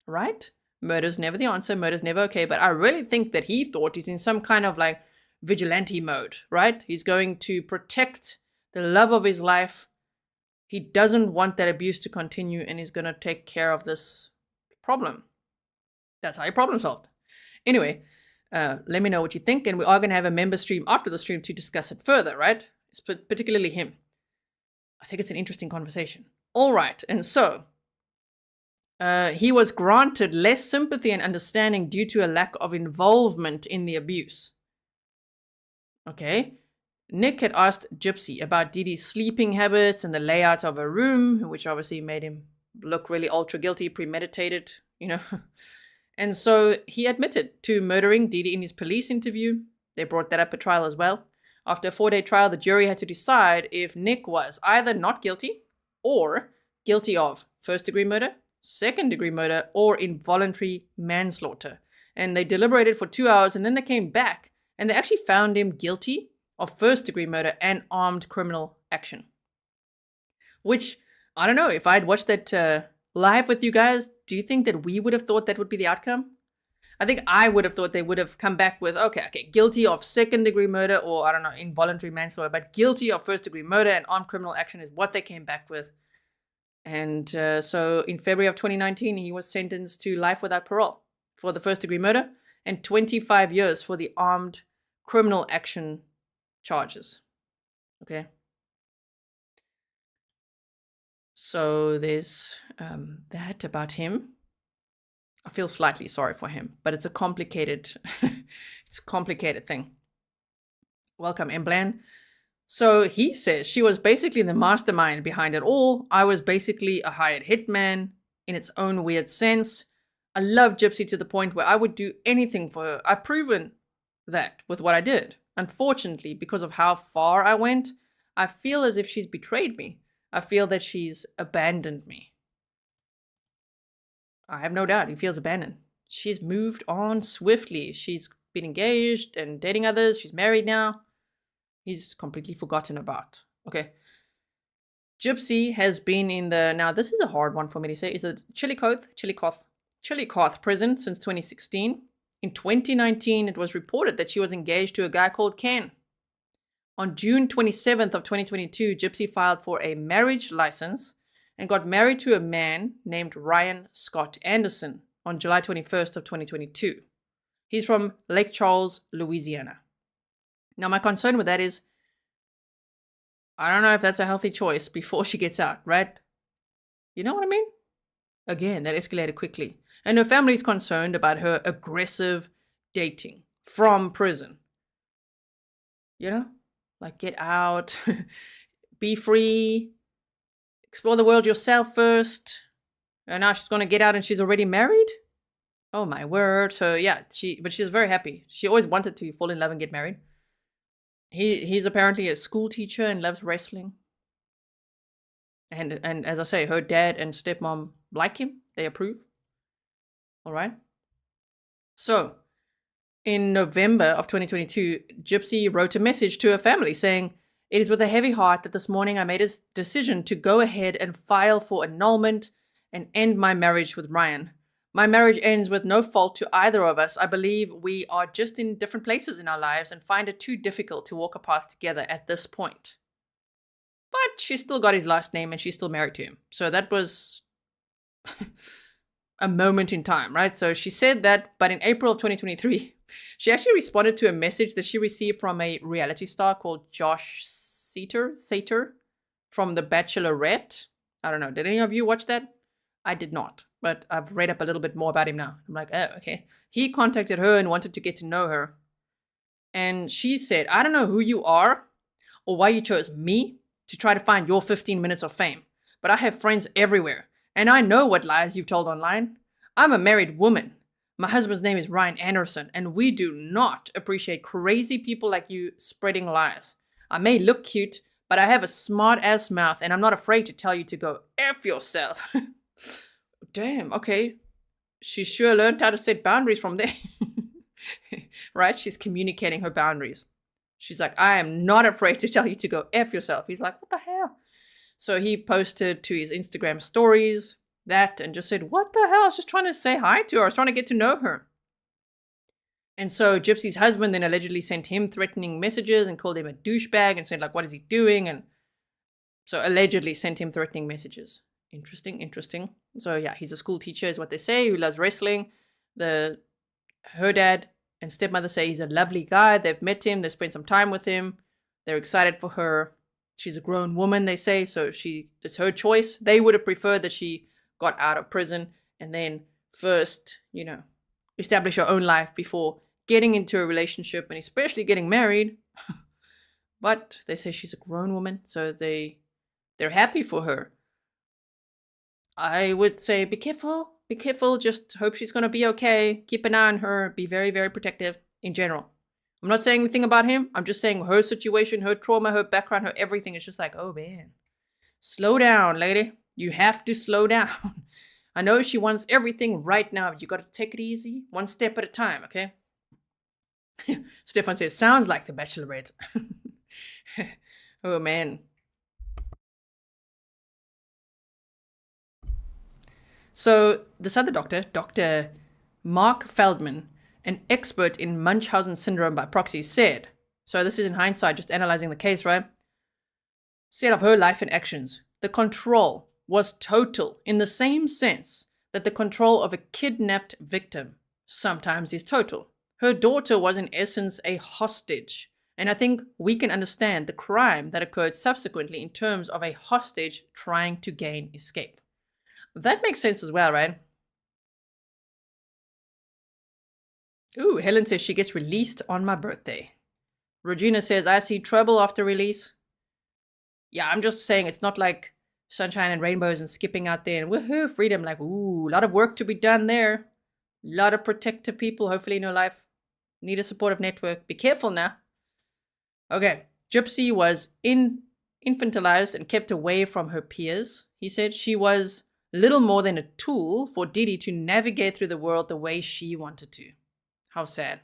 Right? Murder's never the answer. Murder's never okay. But I really think that he thought he's in some kind of like vigilante mode, right? He's going to protect the love of his life. He doesn't want that abuse to continue, and he's going to take care of this problem. That's how he problem solved. Anyway, let me know what you think. And we are going to have a member stream after the stream to discuss it further, right? It's particularly him. I think it's an interesting conversation. All right. And so he was granted less sympathy and understanding due to a lack of involvement in the abuse. Okay. Nick had asked Gypsy about Dee Dee's sleeping habits and the layout of her room, which obviously made him look really ultra guilty, premeditated, you know. And so he admitted to murdering Dee Dee in his police interview. They brought that up at trial as well. After a 4-day trial, the jury had to decide if Nick was either not guilty or guilty of first-degree murder, second-degree murder, or involuntary manslaughter. And they deliberated for 2 hours, and then they came back, and they actually found him guilty of first-degree murder and armed criminal action. Which, I don't know, if I'd watched that live with you guys, do you think that we would have thought that would be the outcome? I think I would have thought they would have come back with, okay, guilty of second-degree murder, or I don't know, involuntary manslaughter, but guilty of first-degree murder and armed criminal action is what they came back with. And so in February of 2019, he was sentenced to life without parole for the first-degree murder and 25 years for the armed criminal action charges. Okay. So there's that about him. I feel slightly sorry for him, but it's a complicated, it's a complicated thing. Welcome, Emblan. So he says she was basically the mastermind behind it all. I was basically a hired hitman in its own weird sense. I love Gypsy to the point where I would do anything for her. I've proven that with what I did. Unfortunately, because of how far I went, I feel as if she's betrayed me. I feel that she's abandoned me. I have no doubt he feels abandoned. She's moved on swiftly. She's been engaged and dating others. She's married now. He's completely forgotten about. Okay. Gypsy has been in the, now this is a hard one for me to say, is the Chillicothe prison since 2016. In 2019, it was reported that she was engaged to a guy called Ken. On June 27th of 2022, Gypsy filed for a marriage license and got married to a man named Ryan Scott Anderson on July 21st of 2022. He's from Lake Charles, Louisiana. Now, my concern with that is, I don't know if that's a healthy choice before she gets out, right? You know what I mean? Again, that escalated quickly. And her family's concerned about her aggressive dating from prison. You know? Like, get out, be free, explore the world yourself first. And now she's going to get out and she's already married? Oh my word. So yeah, but she's very happy. She always wanted to fall in love and get married. He's apparently a school teacher and loves wrestling. And as I say, her dad and stepmom like him. They approve. All right. So in November of 2022, Gypsy wrote a message to her family saying, "It is with a heavy heart that this morning I made a decision to go ahead and file for annulment and end my marriage with Ryan. My marriage ends with no fault to either of us. I believe we are just in different places in our lives and find it too difficult to walk a path together at this point." But she still got his last name and she's still married to him. So that was a moment in time, right? So she said that, but in April of 2023, she actually responded to a message that she received from a reality star called Josh Sater from The Bachelorette. I don't know. Did any of you watch that? I did not, but I've read up a little bit more about him now. I'm like, oh, okay. He contacted her and wanted to get to know her. And she said, "I don't know who you are or why you chose me to try to find your 15 minutes of fame, but I have friends everywhere, and I know what lies you've told online. I'm a married woman. My husband's name is Ryan Anderson, and we do not appreciate crazy people like you spreading lies. I may look cute, but I have a smart-ass mouth, and I'm not afraid to tell you to go F yourself." Damn, okay. She sure learned how to set boundaries from there. Right? She's communicating her boundaries. She's like, "I am not afraid to tell you to go F yourself." He's like, "What the hell?" So he posted to his Instagram stories that and just said, "What the hell? I was just trying to say hi to her. I was trying to get to know her." And so Gypsy's husband then allegedly sent him threatening messages and called him a douchebag and said, like, what is he doing? And so allegedly sent him threatening messages. Interesting. So yeah, he's a school teacher is what they say, who loves wrestling. Her dad and stepmother say he's a lovely guy. They've met him. They've spent some time with him. They're excited for her. She's a grown woman, they say, so it's her choice. They would have preferred that she got out of prison and then first, establish her own life before getting into a relationship and especially getting married. But they say she's a grown woman, so they're happy for her. I would say be careful. Be careful. Just hope she's going to be okay. Keep an eye on her. Be very, very protective in general. I'm not saying anything about him. I'm just saying her situation, her trauma, her background, her everything. It's just like, oh man, slow down, lady. You have to slow down. I know she wants everything right now, but you got to take it easy, one step at a time, okay? Stefan says, sounds like the Bachelorette. Oh man. So this other doctor, Dr. Mark Feldman, an expert in Munchausen Syndrome by Proxy, said, so this is in hindsight, just analyzing the case, right? Said of her life and actions, the control was total in the same sense that the control of a kidnapped victim sometimes is total. Her daughter was in essence a hostage, and I think we can understand the crime that occurred subsequently in terms of a hostage trying to gain escape. That makes sense as well, right? Ooh, Helen says she gets released on my birthday. Regina says, I see trouble after release. Yeah, I'm just saying it's not like sunshine and rainbows and skipping out there and woohoo, freedom. Like, ooh, a lot of work to be done there. A lot of protective people, hopefully in your life. Need a supportive network. Be careful now. Okay, Gypsy was infantilized and kept away from her peers. He said she was little more than a tool for Dee Dee to navigate through the world the way she wanted to. How sad.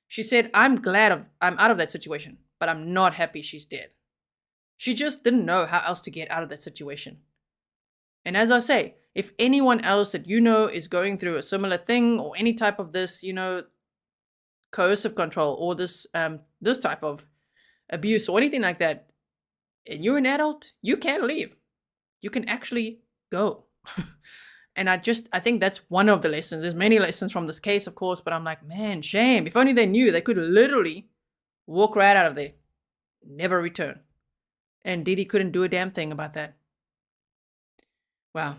She said, I'm glad I'm out of that situation, but I'm not happy she's dead. She just didn't know how else to get out of that situation. And as I say, if anyone else that you know is going through a similar thing or any type of this, coercive control or this type of abuse or anything like that, and you're an adult, you can leave. You can actually go. And I think that's one of the lessons. There's many lessons from this case, of course, but I'm like, man, shame. If only they knew, they could literally walk right out of there, never return. And Dee Dee couldn't do a damn thing about that. Wow.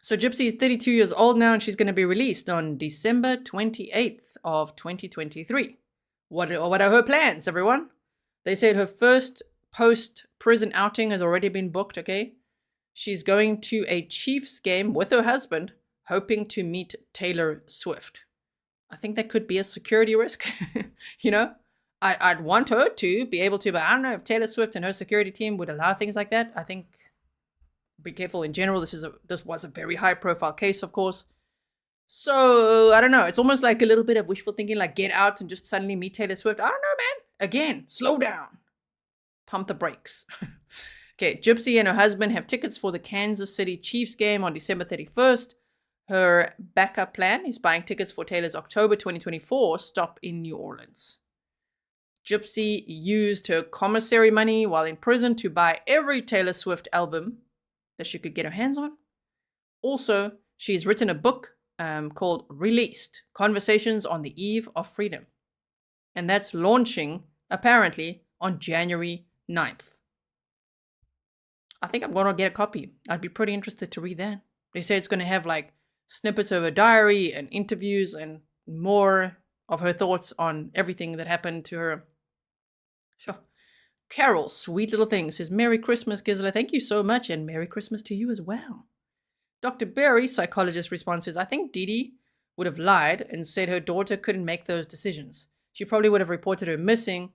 So Gypsy is 32 years old now, and she's going to be released on December 28th of 2023. What are her plans, everyone? They said her first post-prison outing has already been booked, okay? She's going to a Chiefs game with her husband, hoping to meet Taylor Swift. I think that could be a security risk, I'd want her to be able to, but I don't know if Taylor Swift and her security team would allow things like that. I think be careful in general. This was a very high profile case, of course. So I don't know. It's almost like a little bit of wishful thinking, like get out and just suddenly meet Taylor Swift. I don't know, man. Again, slow down. Pump the brakes. Okay, Gypsy and her husband have tickets for the Kansas City Chiefs game on December 31st. Her backup plan is buying tickets for Taylor's October 2024 stop in New Orleans. Gypsy used her commissary money while in prison to buy every Taylor Swift album that she could get her hands on. Also, she's written a book called Released: Conversations on the Eve of Freedom. And that's launching, apparently, on January 9th. I think I'm going to get a copy. I'd be pretty interested to read that. They say it's going to have like snippets of her diary and interviews and more of her thoughts on everything that happened to her. Sure. Carol, sweet little thing, says, Merry Christmas, Grizzly. Thank you so much, and Merry Christmas to you as well. Dr. Berry, psychologist, responds, I think Dee Dee would have lied and said her daughter couldn't make those decisions. She probably would have reported her missing.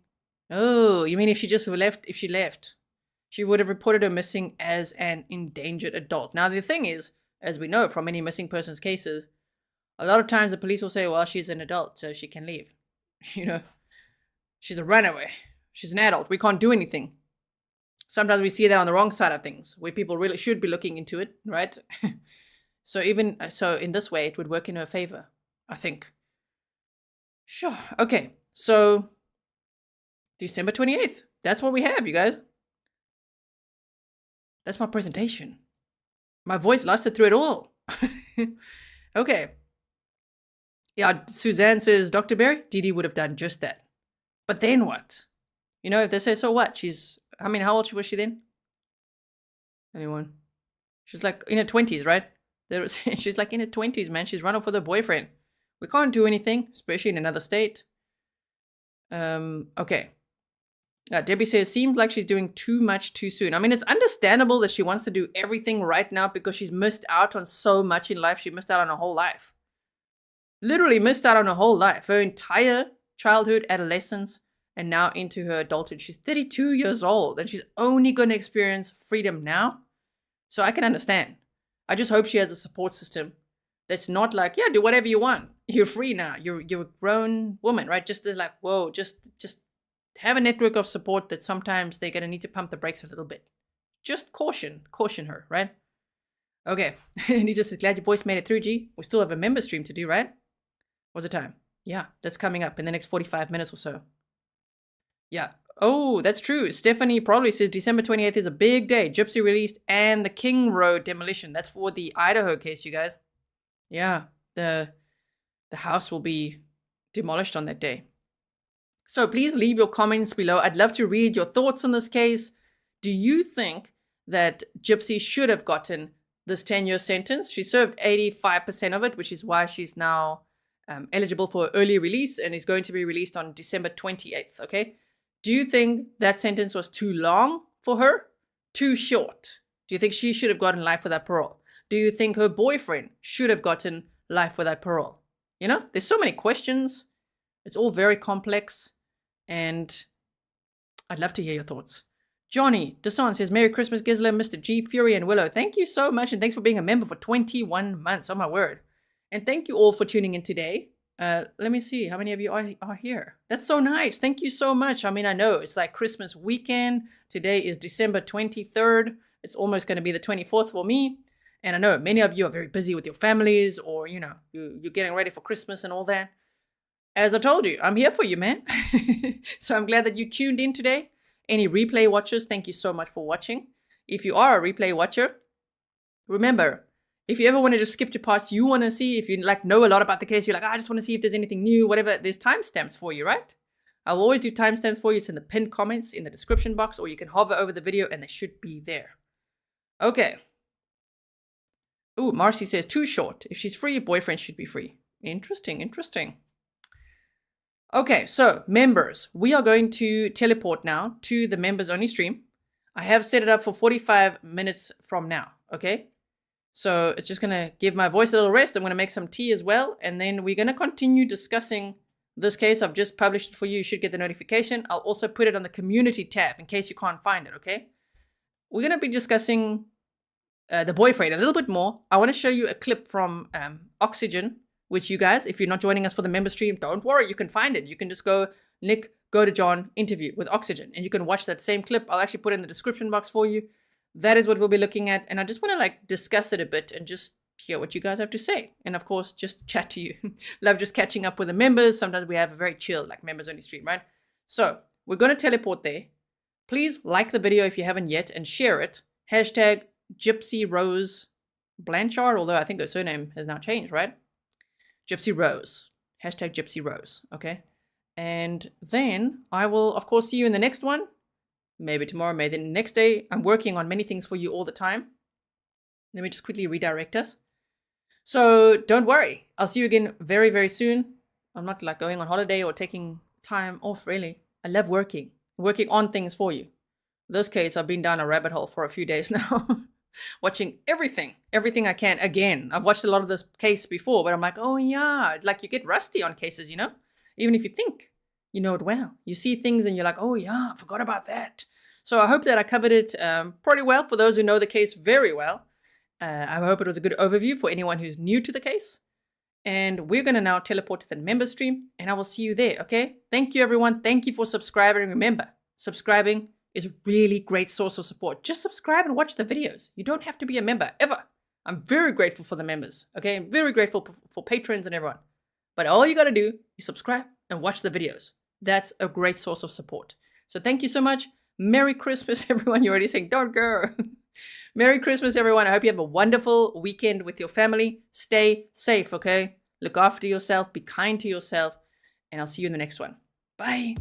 Oh, you mean if she just left? If she left, she would have reported her missing as an endangered adult. Now, the thing is, as we know from many missing persons cases, a lot of times the police will say, well, she's an adult, so she can leave. You know, she's a runaway. She's an adult. We can't do anything. Sometimes we see that on the wrong side of things, where people really should be looking into it, right? So in this way, it would work in her favor, I think. Sure. Okay. So December 28th. That's what we have, you guys. That's my presentation. My voice lasted through it all. Okay. Yeah, Suzanne says, Dr. Berry, Dee Dee would have done just that. But then what? You know, if they say, so what? How old was she then? Anyone? She's like in her 20s, right? She's like in her 20s, man. She's run off with her boyfriend. We can't do anything, especially in another state. Okay. Debbie says, seems like she's doing too much too soon. I mean, it's understandable that she wants to do everything right now because she's missed out on so much in life. She missed out on her whole life. Literally missed out on her whole life. Her entire childhood, adolescence, and now into her adulthood. She's 32 years old and she's only going to experience freedom now. So I can understand. I just hope she has a support system that's not like, yeah, do whatever you want. You're free now. You're a grown woman, right? Just like, whoa, just have a network of support that sometimes they're going to need to pump the brakes a little bit. Just caution her, right? Okay. And he just is glad your voice made it through, G. We still have a member stream to do, right? What's the time? Yeah, that's coming up in the next 45 minutes or so. Yeah. Oh, that's true. Stephanie probably says December 28th is a big day. Gypsy released and the King Road demolition. That's for the Idaho case, you guys. Yeah. The house will be demolished on that day. So please leave your comments below. I'd love to read your thoughts on this case. Do you think that Gypsy should have gotten this 10-year sentence? She served 85% of it, which is why she's now eligible for early release and is going to be released on December 28th, okay? Do you think that sentence was too long for her? Too short? Do you think she should have gotten life without parole? Do you think her boyfriend should have gotten life without parole? You know, there's so many questions. It's all very complex. And I'd love to hear your thoughts. Johnny Desan says, Merry Christmas, Gisela, Mr. G, Fury, and Willow. Thank you so much. And thanks for being a member for 21 months. Oh, my word. And thank you all for tuning in today. Let me see. How many of you are here? That's so nice. Thank you so much. I mean, I know it's like Christmas weekend. Today is December 23rd. It's almost going to be the 24th for me. And I know many of you are very busy with your families or, you know, you're getting ready for Christmas and all that. As I told you, I'm here for you, man. So I'm glad that you tuned in today. Any replay watchers, thank you so much for watching. If you are a replay watcher, remember, if you ever want to just skip to parts you want to see, if you like know a lot about the case, you're like, I just want to see if there's anything new, whatever, there's timestamps for you, right? I'll always do timestamps for you. It's in the pinned comments in the description box, or you can hover over the video and they should be there. Okay. Ooh, Marcy says, too short. If she's free, boyfriend should be free. Interesting, interesting. Okay, so members, we are going to teleport now to the members only stream. I have set it up for 45 minutes from now, okay? So it's just going to give my voice a little rest. I'm going to make some tea as well. And then we're going to continue discussing This case, I've just published it for you. You should get the notification. I'll also put it on the community tab in case you can't find it, okay? We're going to be discussing the boyfriend a little bit more. I want to show you a clip from Oxygen, which you guys, if you're not joining us for the member stream, don't worry, you can find it. You can just go Nick Godejohn interview with Oxygen, and you can watch that same clip. I'll actually put it in the description box for you. That is what we'll be looking at, and I just want to like discuss it a bit and just hear what you guys have to say, and of course just chat to you. Love just catching up with the members. Sometimes we have a very chill like members only stream, right? So we're going to teleport there. Please like the video if you haven't yet and share it. Hashtag Gypsy Rose Blanchard, although I think her surname has now changed, right? Gypsy Rose. Hashtag Gypsy Rose, okay? And then I will of course see you in the next one. Maybe tomorrow, maybe the next day. I'm working on many things for you all the time. Let me just quickly redirect us. So don't worry. I'll see you again very, very soon. I'm not like going on holiday or taking time off, really. I love working on things for you. In this case, I've been down a rabbit hole for a few days now, watching everything I can. Again, I've watched a lot of this case before, but I'm like, oh yeah, it's like you get rusty on cases, you know? Even if you think you know it well. You see things and you're like, oh yeah, I forgot about that. So I hope that I covered it pretty well for those who know the case very well. I hope it was a good overview for anyone who's new to the case. And we're going to now teleport to the member stream, and I will see you there, okay? Thank you, everyone. Thank you for subscribing. Remember, subscribing is a really great source of support. Just subscribe and watch the videos. You don't have to be a member, ever. I'm very grateful for the members, okay? I'm very grateful for patrons and everyone. But all you got to do is subscribe and watch the videos. That's a great source of support. So thank you so much. Merry Christmas, everyone. You're already saying, don't go. Merry Christmas, everyone. I hope you have a wonderful weekend with your family. Stay safe, okay? Look after yourself. Be kind to yourself. And I'll see you in the next one. Bye.